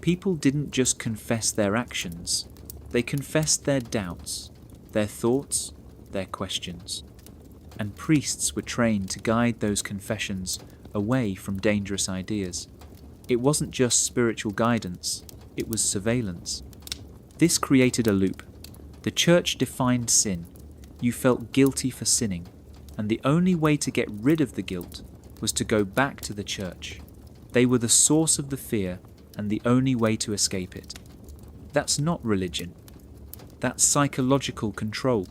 People didn't just confess their actions, they confessed their doubts, their thoughts, their questions. And priests were trained to guide those confessions away from dangerous ideas. It wasn't just spiritual guidance, it was surveillance. This created a loop. The church defined sin. You felt guilty for sinning, and the only way to get rid of the guilt was to go back to the church. They were the source of the fear and the only way to escape it. That's not religion. That's psychological control.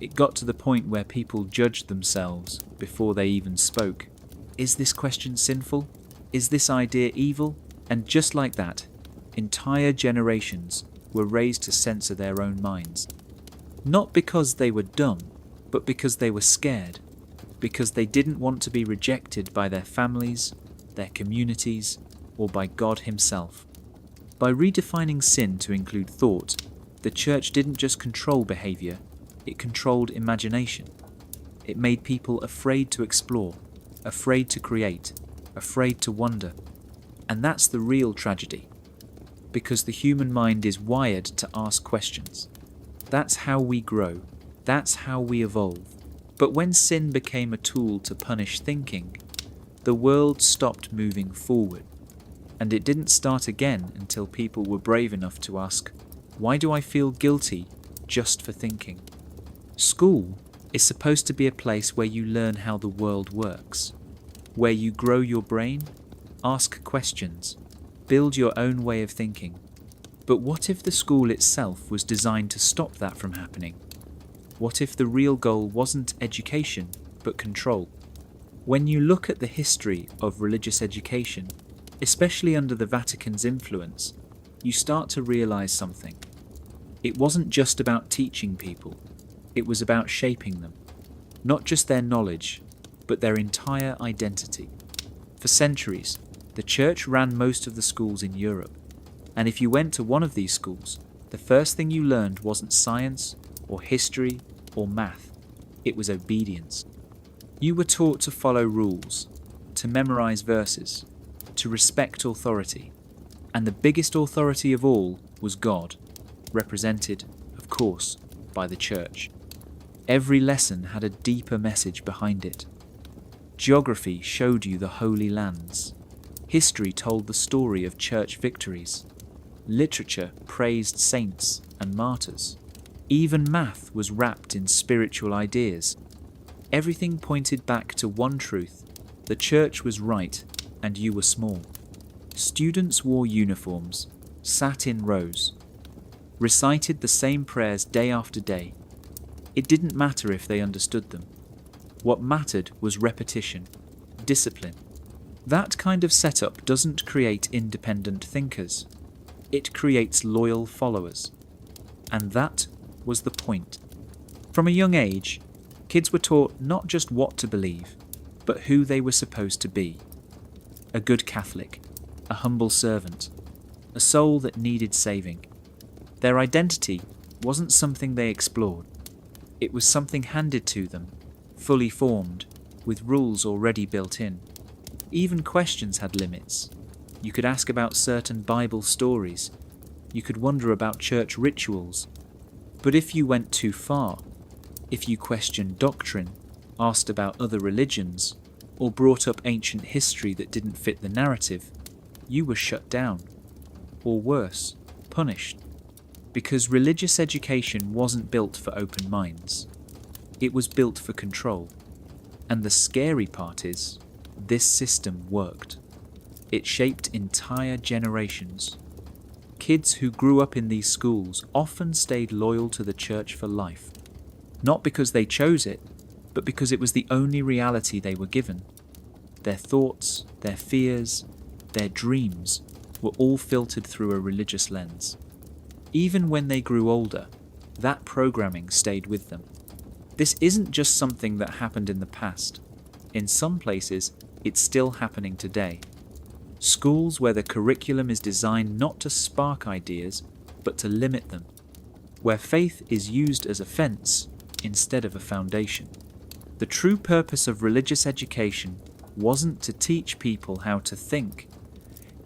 It got to the point where people judged themselves before they even spoke. Is this question sinful? Is this idea evil? And just like that, entire generations were raised to censor their own minds. Not because they were dumb, but because they were scared. Because they didn't want to be rejected by their families, their communities, or by God Himself. By redefining sin to include thought, the Church didn't just control behaviour, it controlled imagination. It made people afraid to explore, afraid to create, afraid to wonder. And that's the real tragedy. Because the human mind is wired to ask questions. That's how we grow. That's how we evolve. But when sin became a tool to punish thinking, the world stopped moving forward. And it didn't start again until people were brave enough to ask, why do I feel guilty just for thinking? School is supposed to be a place where you learn how the world works, where you grow your brain, ask questions, build your own way of thinking. But what if the school itself was designed to stop that from happening? What if the real goal wasn't education, but control? When you look at the history of religious education, especially under the Vatican's influence, you start to realize something. It wasn't just about teaching people, it was about shaping them. Not just their knowledge, but their entire identity. For centuries, the Church ran most of the schools in Europe, and if you went to one of these schools, the first thing you learned wasn't science, or history, or math. It was obedience. You were taught to follow rules, to memorize verses, to respect authority. And the biggest authority of all was God, represented, of course, by the Church. Every lesson had a deeper message behind it. Geography showed you the Holy Lands. History told the story of Church victories. Literature praised saints and martyrs. Even math was wrapped in spiritual ideas. Everything pointed back to one truth: the Church was right and you were small. Students wore uniforms, sat in rows, recited the same prayers day after day. It didn't matter if they understood them. What mattered was repetition, discipline. That kind of setup doesn't create independent thinkers. It creates loyal followers. And that was the point. From a young age, kids were taught not just what to believe, but who they were supposed to be. A good Catholic, a humble servant, a soul that needed saving. Their identity wasn't something they explored. It was something handed to them, fully formed, with rules already built in. Even questions had limits. You could ask about certain Bible stories. You could wonder about church rituals. But if you went too far, if you questioned doctrine, asked about other religions, or brought up ancient history that didn't fit the narrative, you were shut down. Or worse, punished. Because religious education wasn't built for open minds. It was built for control. And the scary part is, this system worked. It shaped entire generations. Kids who grew up in these schools often stayed loyal to the Church for life. Not because they chose it, but because it was the only reality they were given. Their thoughts, their fears, their dreams were all filtered through a religious lens. Even when they grew older, that programming stayed with them. This isn't just something that happened in the past. In some places, it's still happening today. Schools where the curriculum is designed not to spark ideas, but to limit them. Where faith is used as a fence instead of a foundation. The true purpose of religious education wasn't to teach people how to think.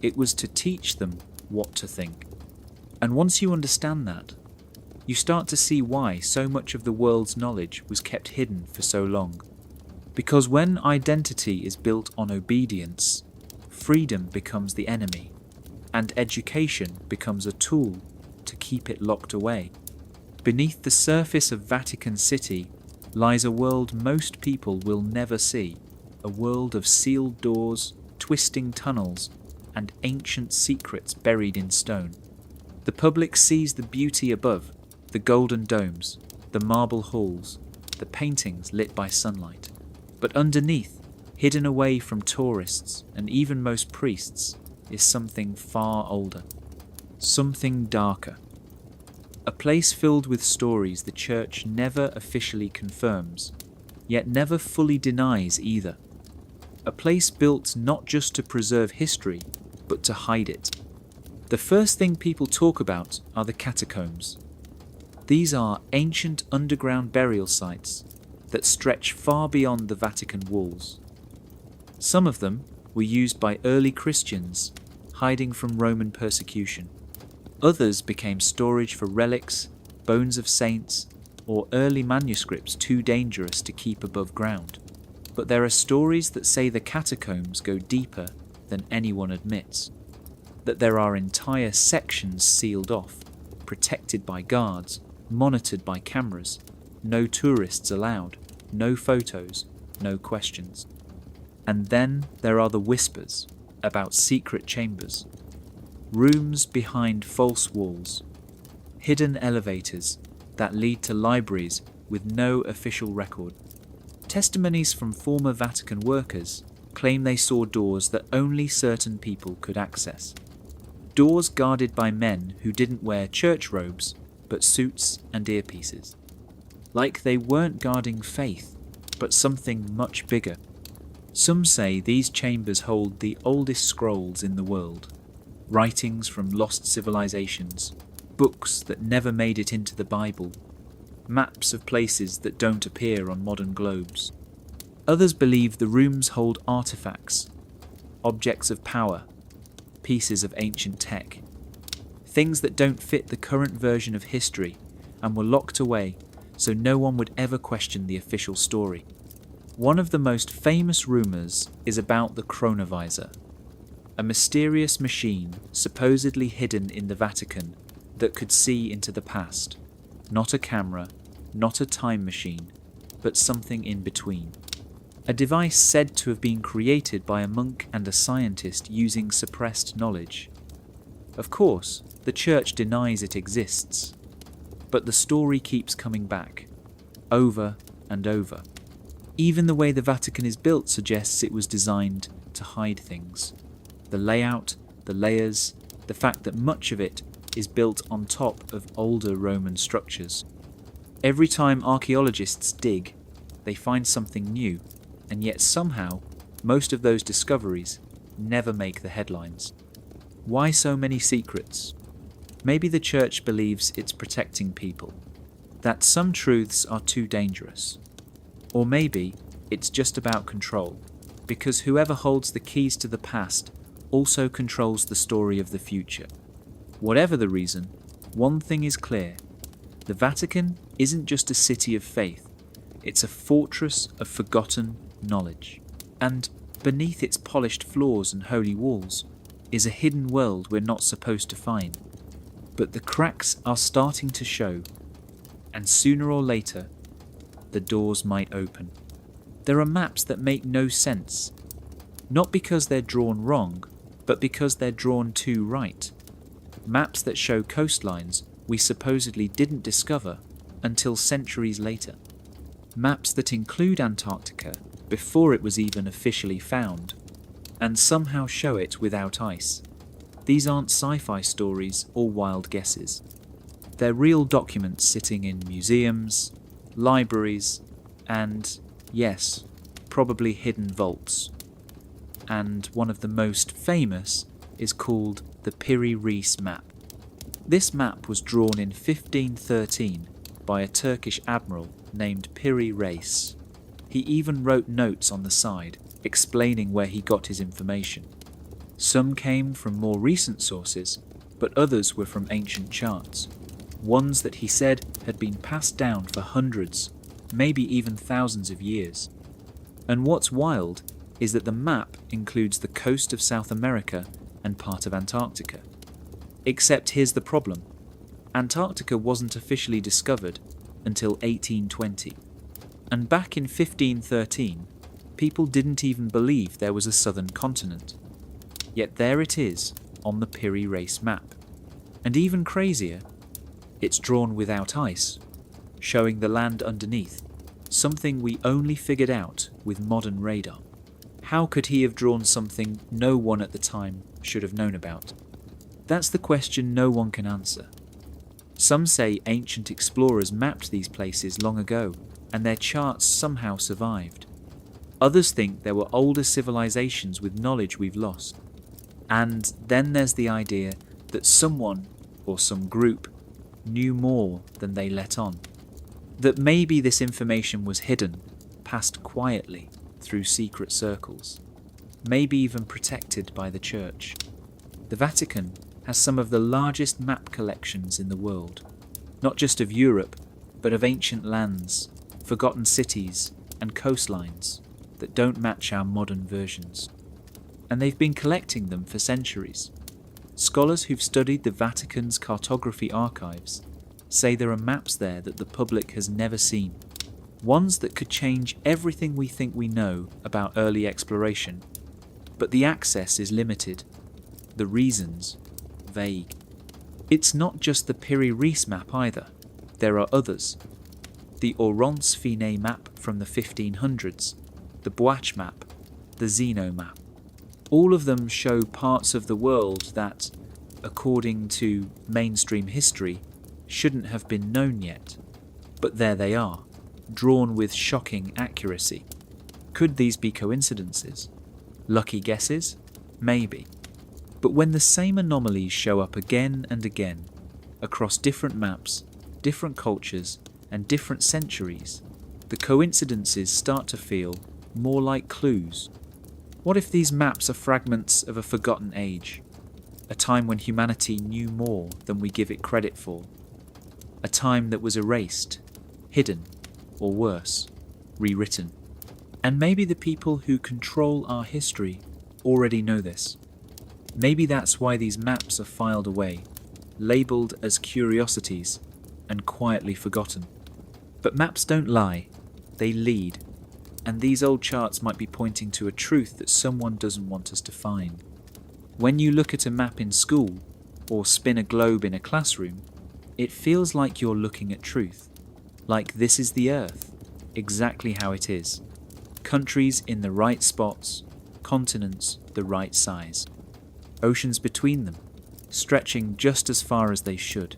It was to teach them what to think. And once you understand that, you start to see why so much of the world's knowledge was kept hidden for so long. Because when identity is built on obedience, freedom becomes the enemy, and education becomes a tool to keep it locked away. Beneath the surface of Vatican City lies a world most people will never see, a world of sealed doors, twisting tunnels, and ancient secrets buried in stone. The public sees the beauty above, the golden domes, the marble halls, the paintings lit by sunlight. But underneath, hidden away from tourists and even most priests, is something far older. Something darker. A place filled with stories the Church never officially confirms, yet never fully denies either. A place built not just to preserve history, but to hide it. The first thing people talk about are the catacombs. These are ancient underground burial sites that stretch far beyond the Vatican walls. Some of them were used by early Christians hiding from Roman persecution. Others became storage for relics, bones of saints, or early manuscripts too dangerous to keep above ground. But there are stories that say the catacombs go deeper than anyone admits. That there are entire sections sealed off, protected by guards, monitored by cameras, no tourists allowed, no photos, no questions. And then there are the whispers about secret chambers, rooms behind false walls, hidden elevators that lead to libraries with no official record. Testimonies from former Vatican workers claim they saw doors that only certain people could access. Doors guarded by men who didn't wear church robes, but suits and earpieces. Like they weren't guarding faith, but something much bigger. Some say these chambers hold the oldest scrolls in the world, writings from lost civilizations, books that never made it into the Bible, maps of places that don't appear on modern globes. Others believe the rooms hold artifacts, objects of power, pieces of ancient tech, things that don't fit the current version of history and were locked away so no one would ever question the official story. One of the most famous rumours is about the chronovisor, a mysterious machine supposedly hidden in the Vatican that could see into the past. Not a camera, not a time machine, but something in between. A device said to have been created by a monk and a scientist using suppressed knowledge. Of course, the Church denies it exists, but the story keeps coming back, over and over. Even the way the Vatican is built suggests it was designed to hide things. The layout, the layers, the fact that much of it is built on top of older Roman structures. Every time archaeologists dig, they find something new, and yet somehow most of those discoveries never make the headlines. Why so many secrets? Maybe the Church believes it's protecting people, that some truths are too dangerous. Or maybe it's just about control, because whoever holds the keys to the past also controls the story of the future. Whatever the reason, one thing is clear. The Vatican isn't just a city of faith, it's a fortress of forgotten knowledge. And beneath its polished floors and holy walls is a hidden world we're not supposed to find. But the cracks are starting to show, and sooner or later, the doors might open. There are maps that make no sense, not because they're drawn wrong, but because they're drawn too right. Maps that show coastlines we supposedly didn't discover until centuries later. Maps that include Antarctica before it was even officially found, and somehow show it without ice. These aren't sci-fi stories or wild guesses. They're real documents sitting in museums, libraries, and, yes, probably hidden vaults. And one of the most famous is called the Piri-Reis map. This map was drawn in 1513 by a Turkish admiral named Piri-Reis. He even wrote notes on the side explaining where he got his information. Some came from more recent sources, but others were from ancient charts, ones that he said had been passed down for hundreds, maybe even thousands of years. And what's wild is that the map includes the coast of South America and part of Antarctica. Except here's the problem. Antarctica wasn't officially discovered until 1820. And back in 1513, people didn't even believe there was a southern continent. Yet there it is on the Piri-Reis map. And even crazier, it's drawn without ice, showing the land underneath, something we only figured out with modern radar. How could he have drawn something no one at the time should have known about? That's the question no one can answer. Some say ancient explorers mapped these places long ago, and their charts somehow survived. Others think there were older civilizations with knowledge we've lost. And then there's the idea that someone, or some group, knew more than they let on. That maybe this information was hidden, passed quietly through secret circles, maybe even protected by the Church. The Vatican has some of the largest map collections in the world, not just of Europe, but of ancient lands, forgotten cities, and coastlines that don't match our modern versions. And they've been collecting them for centuries. Scholars who've studied the Vatican's cartography archives say there are maps there that the public has never seen, ones that could change everything we think we know about early exploration. But the access is limited, the reasons vague. It's not just the Piri-Reis map either. There are others. The Oronce Fine map from the 1500s, the Boach map, the Zeno map. All of them show parts of the world that, according to mainstream history, shouldn't have been known yet. But there they are, drawn with shocking accuracy. Could these be coincidences? Lucky guesses? Maybe. But when the same anomalies show up again and again, across different maps, different cultures, and different centuries, the coincidences start to feel more like clues. What if these maps are fragments of a forgotten age? A time when humanity knew more than we give it credit for? A time that was erased, hidden, or worse, rewritten? And maybe the people who control our history already know this. Maybe that's why these maps are filed away, labelled as curiosities, and quietly forgotten. But maps don't lie, they lead. And these old charts might be pointing to a truth that someone doesn't want us to find. When you look at a map in school, or spin a globe in a classroom, it feels like you're looking at truth. Like this is the Earth, exactly how it is. Countries in the right spots, continents the right size. Oceans between them, stretching just as far as they should.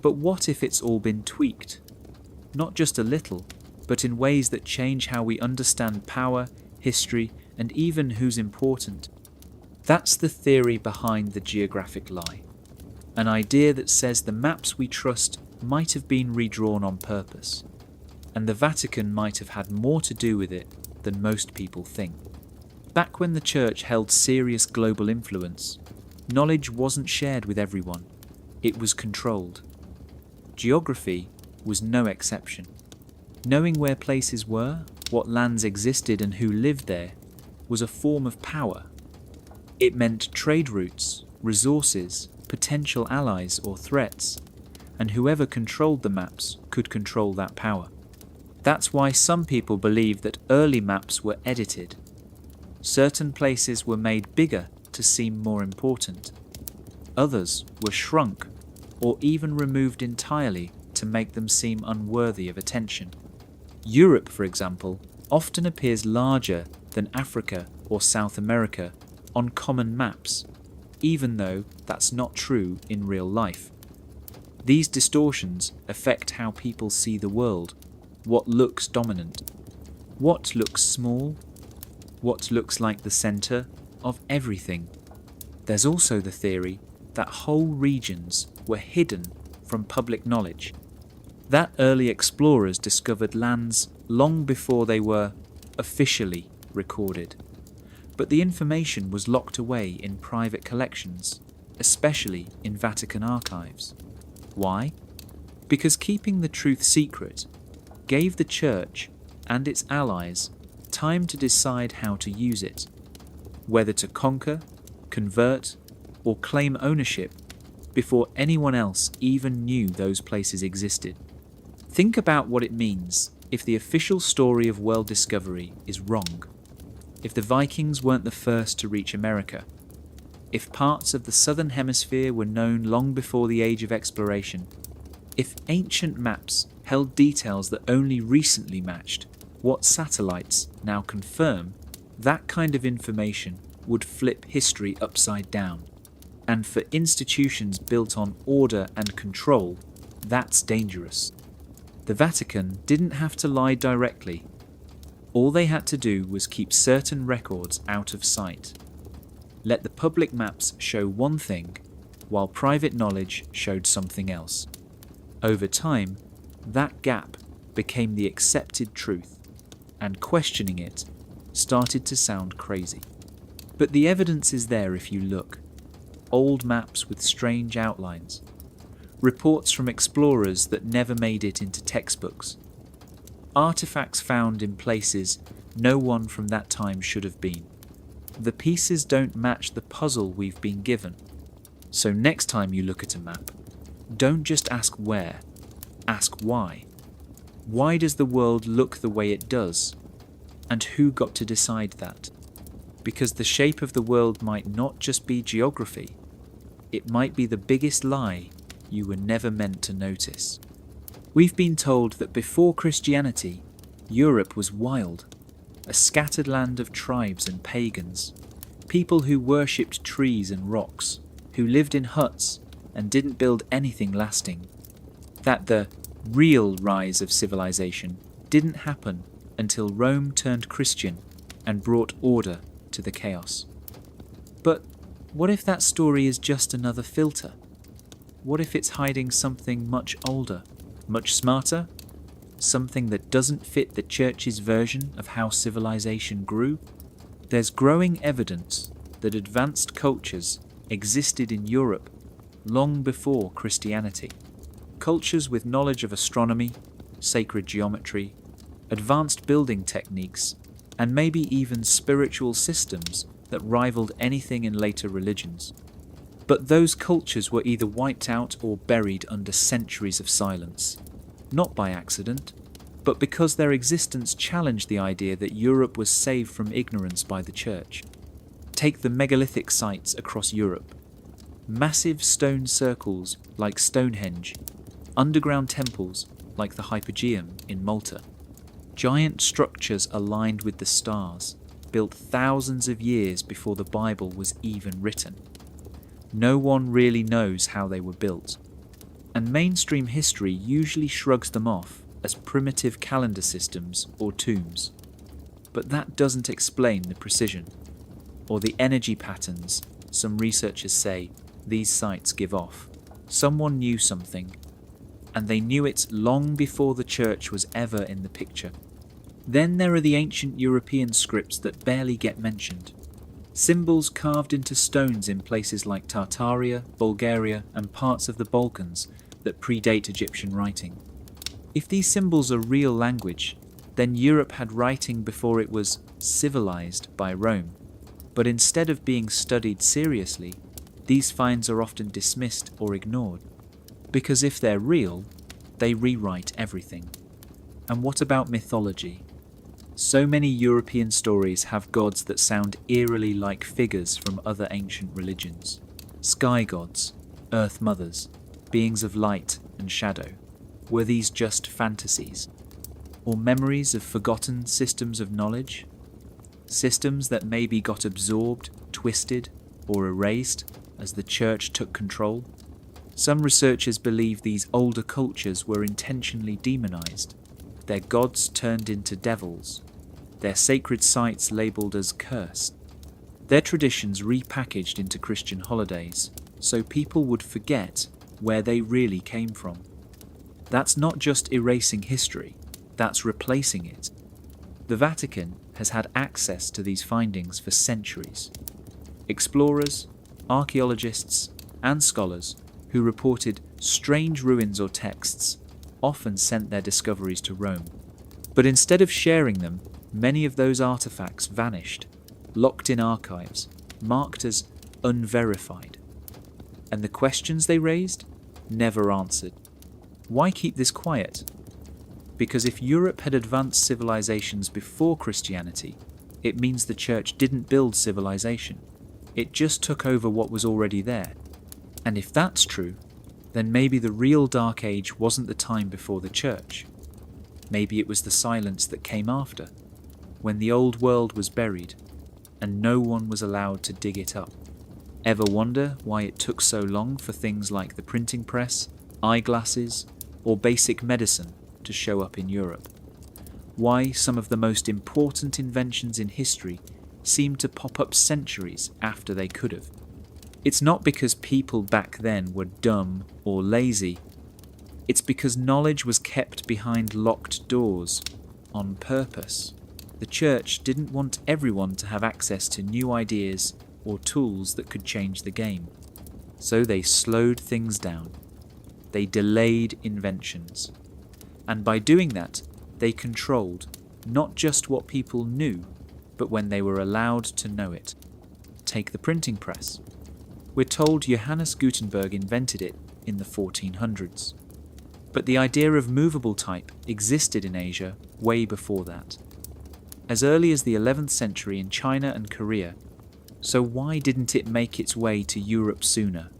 But what if it's all been tweaked? Not just a little, but in ways that change how we understand power, history, and even who's important. That's the theory behind the geographic lie. An idea that says the maps we trust might have been redrawn on purpose, and the Vatican might have had more to do with it than most people think. Back when the Church held serious global influence, knowledge wasn't shared with everyone, it was controlled. Geography was no exception. Knowing where places were, what lands existed and who lived there, was a form of power. It meant trade routes, resources, potential allies or threats, and whoever controlled the maps could control that power. That's why some people believe that early maps were edited. Certain places were made bigger to seem more important. Others were shrunk or even removed entirely to make them seem unworthy of attention. Europe, for example, often appears larger than Africa or South America on common maps, even though that's not true in real life. These distortions affect how people see the world, what looks dominant, what looks small, what looks like the centre of everything. There's also the theory that whole regions were hidden from public knowledge, that early explorers discovered lands long before they were officially recorded. But the information was locked away in private collections, especially in Vatican archives. Why? Because keeping the truth secret gave the Church and its allies time to decide how to use it, whether to conquer, convert, or claim ownership before anyone else even knew those places existed. Think about what it means if the official story of world discovery is wrong, if the Vikings weren't the first to reach America, if parts of the southern hemisphere were known long before the age of exploration, if ancient maps held details that only recently matched what satellites now confirm. That kind of information would flip history upside down. And for institutions built on order and control, that's dangerous. The Vatican didn't have to lie directly. All they had to do was keep certain records out of sight. Let the public maps show one thing, while private knowledge showed something else. Over time, that gap became the accepted truth, and questioning it started to sound crazy. But the evidence is there if you look. Old maps with strange outlines. Reports from explorers that never made it into textbooks. Artifacts found in places no one from that time should have been. The pieces don't match the puzzle we've been given. So next time you look at a map, don't just ask where, ask why. Why does the world look the way it does? And who got to decide that? Because the shape of the world might not just be geography. It might be the biggest lie you were never meant to notice. We've been told that before Christianity, Europe was wild, a scattered land of tribes and pagans, people who worshipped trees and rocks, who lived in huts and didn't build anything lasting. That the real rise of civilization didn't happen until Rome turned Christian and brought order to the chaos. But what if that story is just another filter? What if it's hiding something much older, much smarter? Something that doesn't fit the Church's version of how civilization grew? There's growing evidence that advanced cultures existed in Europe long before Christianity. Cultures with knowledge of astronomy, sacred geometry, advanced building techniques, and maybe even spiritual systems that rivaled anything in later religions. But those cultures were either wiped out or buried under centuries of silence, not by accident, but because their existence challenged the idea that Europe was saved from ignorance by the Church. Take the megalithic sites across Europe. Massive stone circles like Stonehenge, underground temples like the Hypogeum in Malta, giant structures aligned with the stars, built thousands of years before the Bible was even written. No one really knows how they were built, and mainstream history usually shrugs them off as primitive calendar systems or tombs. But that doesn't explain the precision, or the energy patterns some researchers say these sites give off. Someone knew something, and they knew it long before the Church was ever in the picture. Then there are the ancient European scripts that barely get mentioned. Symbols carved into stones in places like Tartaria, Bulgaria, and parts of the Balkans that predate Egyptian writing. If these symbols are real language, then Europe had writing before it was civilized by Rome. But instead of being studied seriously, these finds are often dismissed or ignored. Because if they're real, they rewrite everything. And what about mythology? So many European stories have gods that sound eerily like figures from other ancient religions. Sky gods, earth mothers, beings of light and shadow. Were these just fantasies? Or memories of forgotten systems of knowledge? Systems that maybe got absorbed, twisted, or erased as the Church took control? Some researchers believe these older cultures were intentionally demonized, their gods turned into devils, their sacred sites labelled as cursed, their traditions repackaged into Christian holidays, so people would forget where they really came from. That's not just erasing history, that's replacing it. The Vatican has had access to these findings for centuries. Explorers, archaeologists, and scholars who reported strange ruins or texts often sent their discoveries to Rome. But instead of sharing them, many of those artifacts vanished, locked in archives, marked as unverified. And the questions they raised? Never answered. Why keep this quiet? Because if Europe had advanced civilizations before Christianity, it means the Church didn't build civilization. It just took over what was already there. And if that's true, then maybe the real Dark Age wasn't the time before the Church. Maybe it was the silence that came after, when the old world was buried and no one was allowed to dig it up. Ever wonder why it took so long for things like the printing press, eyeglasses, or basic medicine to show up in Europe? Why some of the most important inventions in history seem to pop up centuries after they could have? It's not because people back then were dumb or lazy. It's because knowledge was kept behind locked doors on purpose. The Church didn't want everyone to have access to new ideas or tools that could change the game. So they slowed things down. They delayed inventions. And by doing that, they controlled not just what people knew, but when they were allowed to know it. Take the printing press. We're told Johannes Gutenberg invented it in the 1400s. But the idea of movable type existed in Asia way before that. As early as the 11th century in China and Korea. So why didn't it make its way to Europe sooner?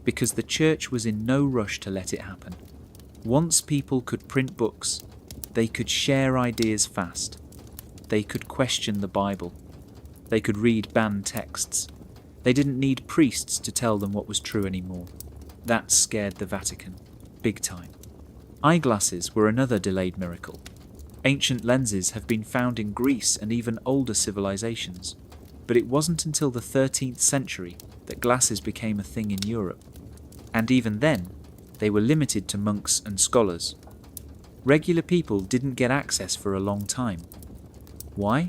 Because the Church was in no rush to let it happen. Once people could print books, they could share ideas fast. They could question the Bible. They could read banned texts. They didn't need priests to tell them what was true anymore. That scared the Vatican, big time. Eyeglasses were another delayed miracle. Ancient lenses have been found in Greece and even older civilizations, but it wasn't until the 13th century that glasses became a thing in Europe. And even then, they were limited to monks and scholars. Regular people didn't get access for a long time. Why?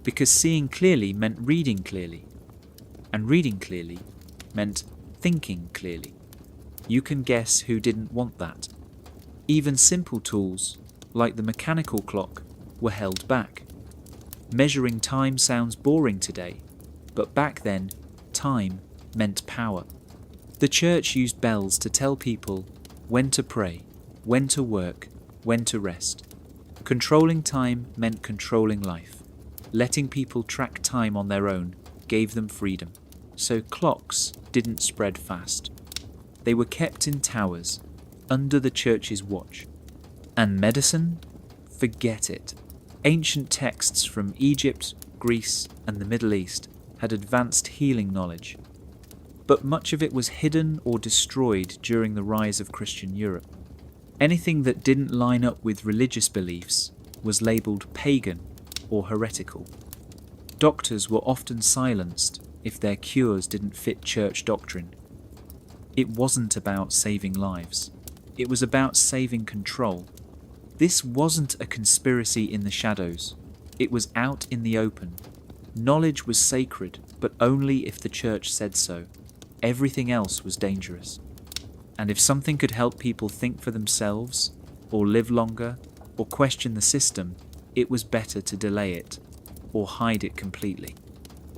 Because seeing clearly meant reading clearly. And reading clearly meant thinking clearly. You can guess who didn't want that. Even simple tools, like the mechanical clock, were held back. Measuring time sounds boring today, but back then, time meant power. The Church used bells to tell people when to pray, when to work, when to rest. Controlling time meant controlling life. Letting people track time on their own gave them freedom. So clocks didn't spread fast. They were kept in towers, under the Church's watch. And medicine? Forget it. Ancient texts from Egypt, Greece, and the Middle East had advanced healing knowledge. But much of it was hidden or destroyed during the rise of Christian Europe. Anything that didn't line up with religious beliefs was labelled pagan or heretical. Doctors were often silenced if their cures didn't fit church doctrine. It wasn't about saving lives. It was about saving control. This wasn't a conspiracy in the shadows. It was out in the open. Knowledge was sacred, but only if the Church said so. Everything else was dangerous. And if something could help people think for themselves, or live longer, or question the system, it was better to delay it, or hide it completely.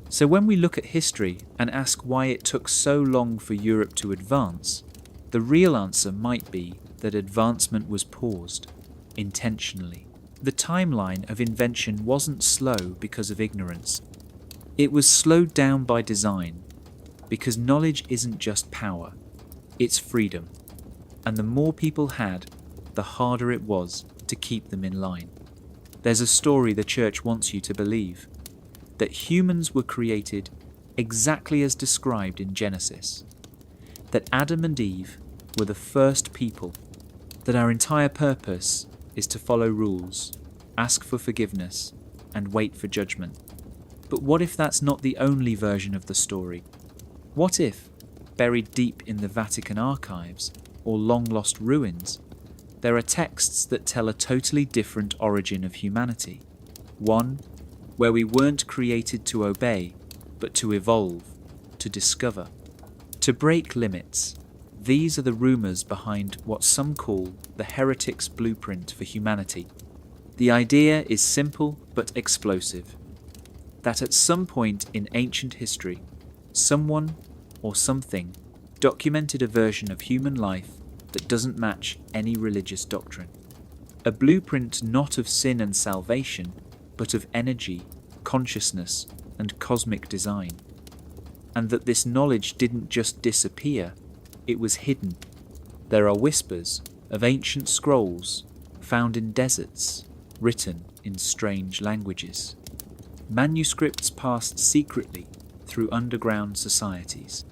So when we look at history and ask why it took so long for Europe to advance, the real answer might be that advancement was paused, intentionally. The timeline of invention wasn't slow because of ignorance. It was slowed down by design, because knowledge isn't just power, it's freedom. And the more people had, the harder it was to keep them in line. There's a story the Church wants you to believe, that humans were created exactly as described in Genesis, that Adam and Eve were the first people, that our entire purpose is to follow rules, ask for forgiveness, and wait for judgment. But what if that's not the only version of the story? What if, buried deep in the Vatican Archives or long-lost ruins, there are texts that tell a totally different origin of humanity? One where we weren't created to obey, but to evolve, to discover, to break limits. These are the rumours behind what some call the heretic's blueprint for humanity. The idea is simple but explosive, that at some point in ancient history, someone or something documented a version of human life that doesn't match any religious doctrine. A blueprint not of sin and salvation, but of energy, consciousness, and cosmic design. And that this knowledge didn't just disappear, it was hidden, There are whispers of ancient scrolls found in deserts, written in strange languages. Manuscripts passed secretly through underground societies.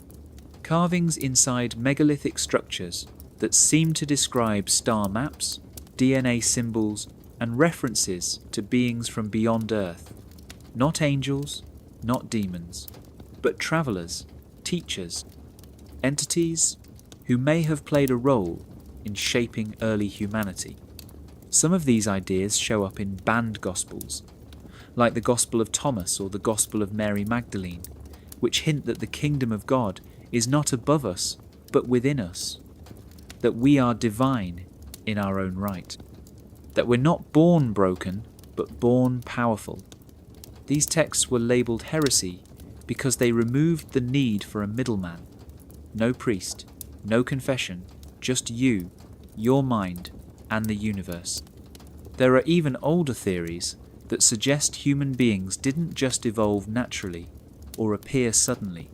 Carvings inside megalithic structures that seem to describe star maps, DNA symbols, and references to beings from beyond Earth. Not angels, not demons, but travelers, teachers, entities who may have played a role in shaping early humanity. Some of these ideas show up in banned Gospels, like the Gospel of Thomas or the Gospel of Mary Magdalene, which hint that the kingdom of God is not above us, but within us, that we are divine in our own right, that we're not born broken, but born powerful. These texts were labelled heresy because they removed the need for a middleman. No priest, no confession, just you, your mind, and the universe. There are even older theories that suggest human beings didn't just evolve naturally or appear suddenly,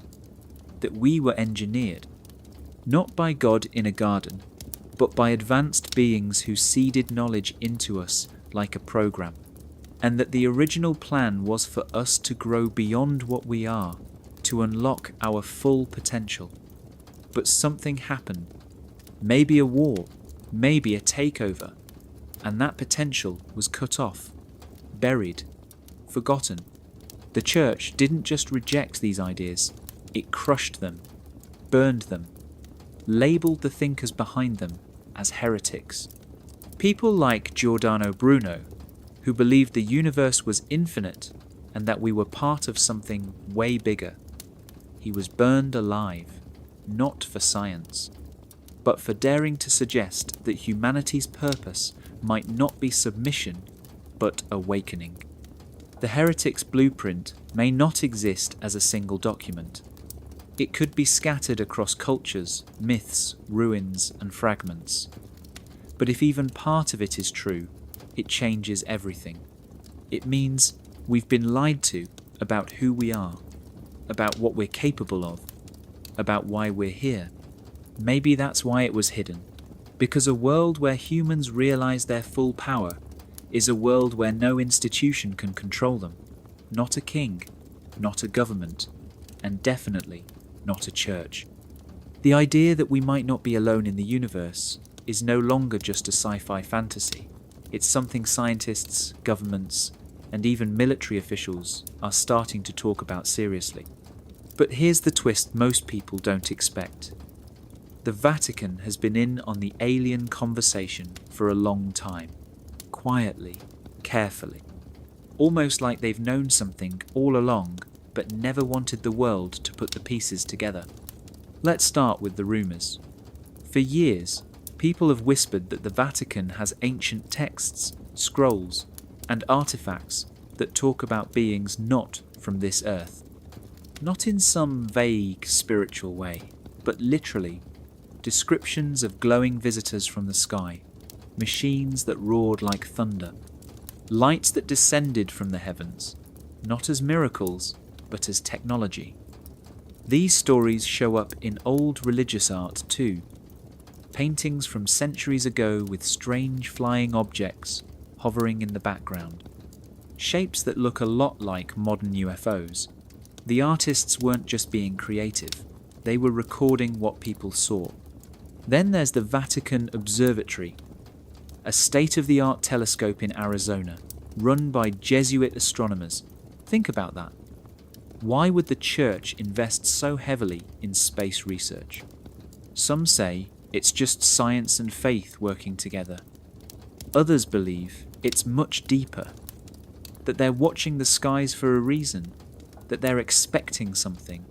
that we were engineered, not by God in a garden, but by advanced beings who seeded knowledge into us like a program, and that the original plan was for us to grow beyond what we are, to unlock our full potential. But something happened, maybe a war, maybe a takeover, and that potential was cut off, buried, forgotten. The Church didn't just reject these ideas, it crushed them, burned them, labelled the thinkers behind them as heretics. People like Giordano Bruno, who believed the universe was infinite and that we were part of something way bigger. He was burned alive, not for science, but for daring to suggest that humanity's purpose might not be submission, but awakening. The heretic's blueprint may not exist as a single document. It could be scattered across cultures, myths, ruins, and fragments. But if even part of it is true, it changes everything. It means we've been lied to about who we are, about what we're capable of, about why we're here. Maybe that's why it was hidden, because a world where humans realize their full power is a world where no institution can control them, not a king, not a government, and definitely not a church. The idea that we might not be alone in the universe is no longer just a sci-fi fantasy. It's something scientists, governments, and even military officials are starting to talk about seriously. But here's the twist most people don't expect. The Vatican has been in on the alien conversation for a long time, quietly, carefully, almost like they've known something all along but never wanted the world to put the pieces together. Let's start with the rumours. For years, people have whispered that the Vatican has ancient texts, scrolls, and artifacts that talk about beings not from this earth. Not in some vague spiritual way, but literally, descriptions of glowing visitors from the sky, machines that roared like thunder, lights that descended from the heavens, not as miracles, but as technology. These stories show up in old religious art too. Paintings from centuries ago with strange flying objects hovering in the background. Shapes that look a lot like modern UFOs. The artists weren't just being creative, they were recording what people saw. Then there's the Vatican Observatory, a state-of-the-art telescope in Arizona, run by Jesuit astronomers. Think about that. Why would the Church invest so heavily in space research? Some say it's just science and faith working together. Others believe it's much deeper, that they're watching the skies for a reason, that they're expecting something.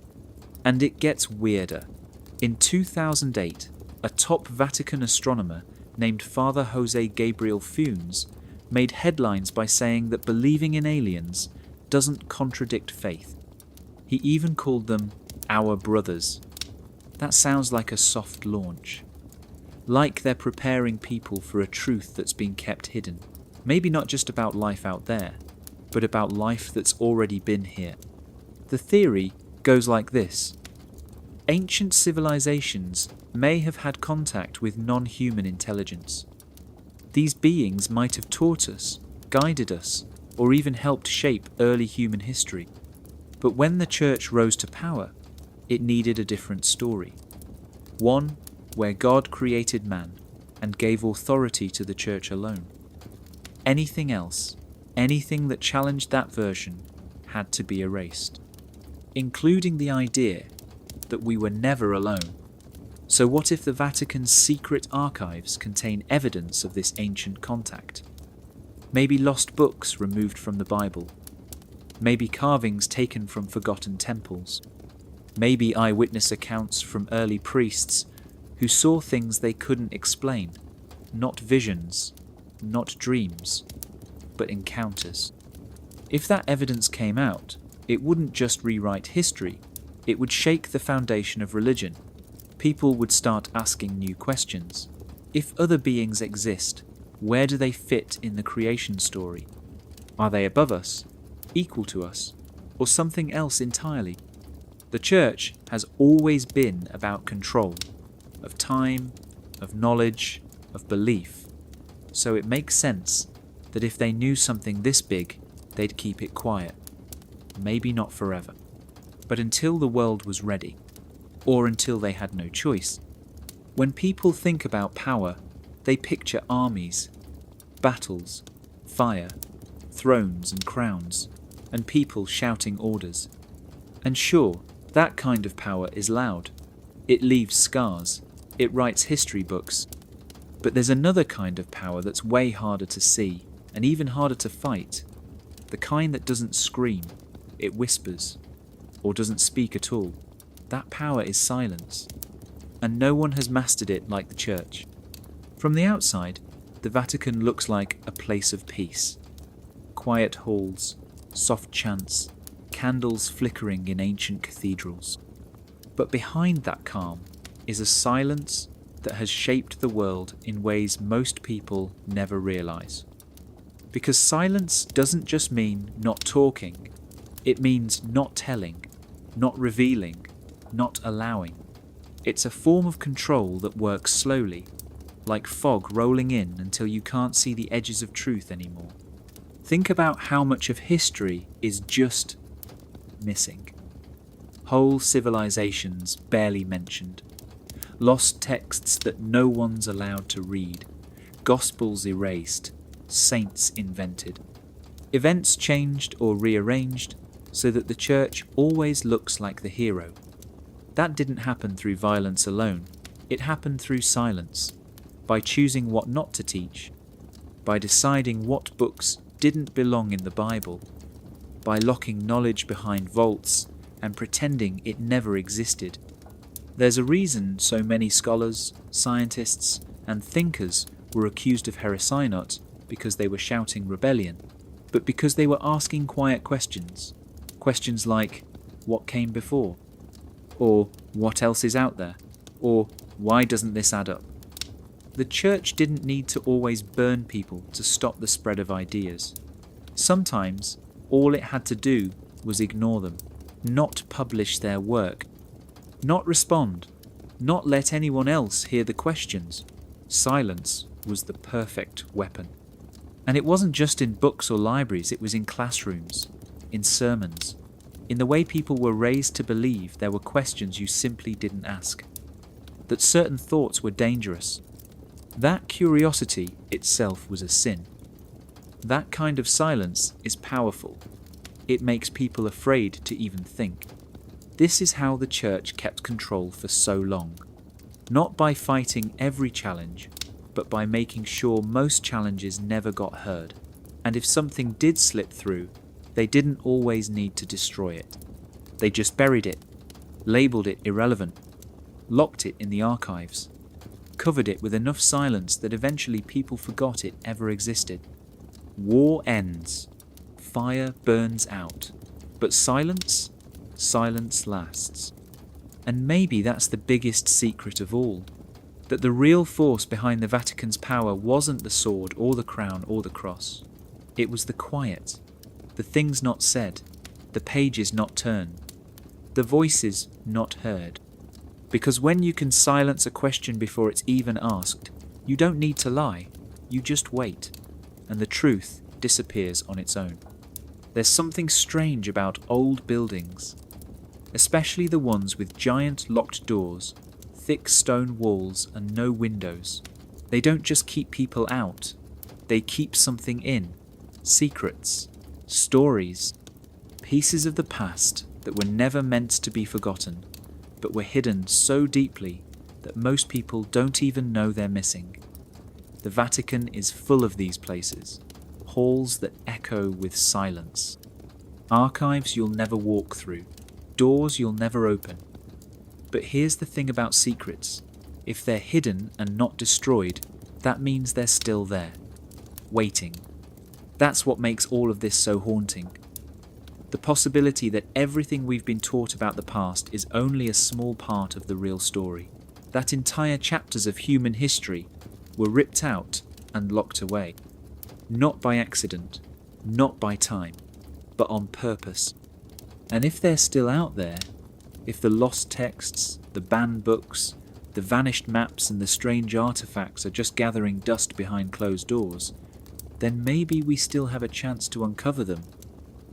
And it gets weirder. In 2008, a top Vatican astronomer named Father Jose Gabriel Funes made headlines by saying that believing in aliens doesn't contradict faith. He even called them our brothers. That sounds like a soft launch. Like they're preparing people for a truth that's been kept hidden. Maybe not just about life out there, but about life that's already been here. The theory goes like this. Ancient civilizations may have had contact with non-human intelligence. These beings might have taught us, guided us, or even helped shape early human history. But when the Church rose to power, it needed a different story. One where God created man and gave authority to the Church alone. Anything else, anything that challenged that version, had to be erased, including the idea that we were never alone. So what if the Vatican's secret archives contain evidence of this ancient contact? Maybe lost books removed from the Bible. Maybe carvings taken from forgotten temples. Maybe eyewitness accounts from early priests who saw things they couldn't explain. Not visions, not dreams, but encounters. If that evidence came out, it wouldn't just rewrite history, it would shake the foundation of religion. People would start asking new questions. If other beings exist, where do they fit in the creation story? Are they above us, equal to us, or something else entirely? The Church has always been about control, of time, of knowledge, of belief. So it makes sense that if they knew something this big, they'd keep it quiet. Maybe not forever, but until the world was ready, or until they had no choice. When people think about power, they picture armies, battles, fire, thrones and crowns, and people shouting orders. And sure, that kind of power is loud. It leaves scars. It writes history books. But there's another kind of power that's way harder to see, and even harder to fight. The kind that doesn't scream, it whispers, or doesn't speak at all. That power is silence, and no one has mastered it like the Church. From the outside, the Vatican looks like a place of peace. Quiet halls, soft chants, candles flickering in ancient cathedrals. But behind that calm is a silence that has shaped the world in ways most people never realize. Because silence doesn't just mean not talking, it means not telling, not revealing, not allowing. It's a form of control that works slowly, like fog rolling in until you can't see the edges of truth anymore. Think about how much of history is just missing. Whole civilizations barely mentioned. Lost texts that no one's allowed to read. Gospels erased. Saints invented. Events changed or rearranged so that the Church always looks like the hero. That didn't happen through violence alone. It happened through silence, by choosing what not to teach, by deciding what books didn't belong in the Bible, by locking knowledge behind vaults and pretending it never existed. There's a reason so many scholars, scientists, and thinkers were accused of heresy, not because they were shouting rebellion, but because they were asking quiet questions. Questions like, what came before? Or, what else is out there? Or, why doesn't this add up? The Church didn't need to always burn people to stop the spread of ideas. Sometimes, all it had to do was ignore them, not publish their work, not respond, not let anyone else hear the questions. Silence was the perfect weapon. And it wasn't just in books or libraries, it was in classrooms, in sermons, in the way people were raised to believe there were questions you simply didn't ask, that certain thoughts were dangerous. That curiosity itself was a sin. That kind of silence is powerful. It makes people afraid to even think. This is how the Church kept control for so long, not by fighting every challenge, but by making sure most challenges never got heard. And if something did slip through, they didn't always need to destroy it. They just buried it, labelled it irrelevant, locked it in the archives, covered it with enough silence that eventually people forgot it ever existed. War ends, fire burns out, but silence lasts. And maybe that's the biggest secret of all, that the real force behind the Vatican's power wasn't the sword or the crown or the cross. It was the quiet, the things not said, the pages not turned, the voices not heard. Because when you can silence a question before it's even asked, you don't need to lie, you just wait, and the truth disappears on its own. There's something strange about old buildings, especially the ones with giant locked doors, thick stone walls and no windows. They don't just keep people out, they keep something in. Secrets, stories, pieces of the past that were never meant to be forgotten, but were hidden so deeply that most people don't even know they're missing. The Vatican is full of these places, halls that echo with silence, archives you'll never walk through, doors you'll never open. But here's the thing about secrets. If they're hidden and not destroyed, that means they're still there, waiting. That's what makes all of this so haunting. The possibility that everything we've been taught about the past is only a small part of the real story. That entire chapters of human history were ripped out and locked away. Not by accident, not by time, but on purpose. And if they're still out there, if the lost texts, the banned books, the vanished maps and the strange artifacts are just gathering dust behind closed doors, then maybe we still have a chance to uncover them.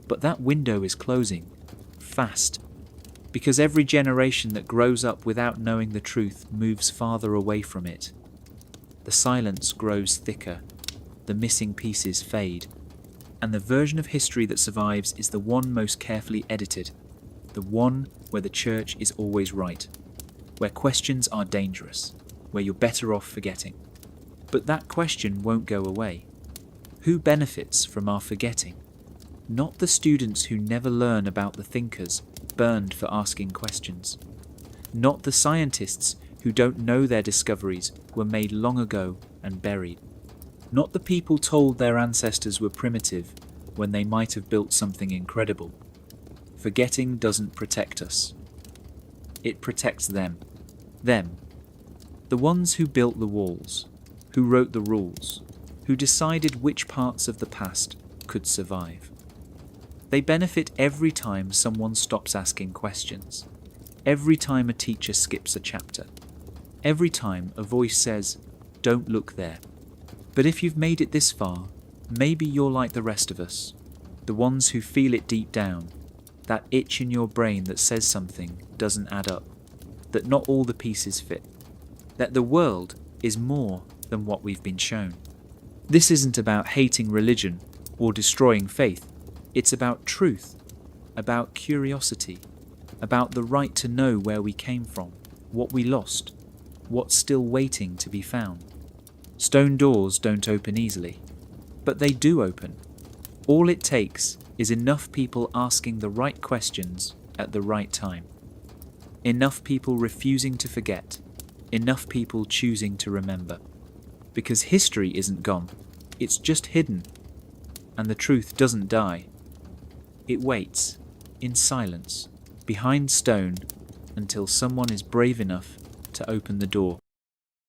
But that window is closing, fast, because every generation that grows up without knowing the truth moves farther away from it. The silence grows thicker, the missing pieces fade, and the version of history that survives is the one most carefully edited, the one where the church is always right, where questions are dangerous, where you're better off forgetting. But that question won't go away. Who benefits from our forgetting? Not the students who never learn about the thinkers burned for asking questions. Not the scientists who don't know their discoveries were made long ago and buried. Not the people told their ancestors were primitive when they might have built something incredible. Forgetting doesn't protect us. It protects them. Them. The ones who built the walls, who wrote the rules, who decided which parts of the past could survive. They benefit every time someone stops asking questions, every time a teacher skips a chapter, every time a voice says, "Don't look there." But if you've made it this far, maybe you're like the rest of us, the ones who feel it deep down, that itch in your brain that says something doesn't add up, that not all the pieces fit, that the world is more than what we've been shown. This isn't about hating religion or destroying faith. It's about truth, about curiosity, about the right to know where we came from, what we lost, what's still waiting to be found. Stone doors don't open easily, but they do open. All it takes is enough people asking the right questions at the right time. Enough people refusing to forget. Enough people choosing to remember. Because history isn't gone, it's just hidden. And the truth doesn't die. It waits, in silence, behind stone, until someone is brave enough to open the door.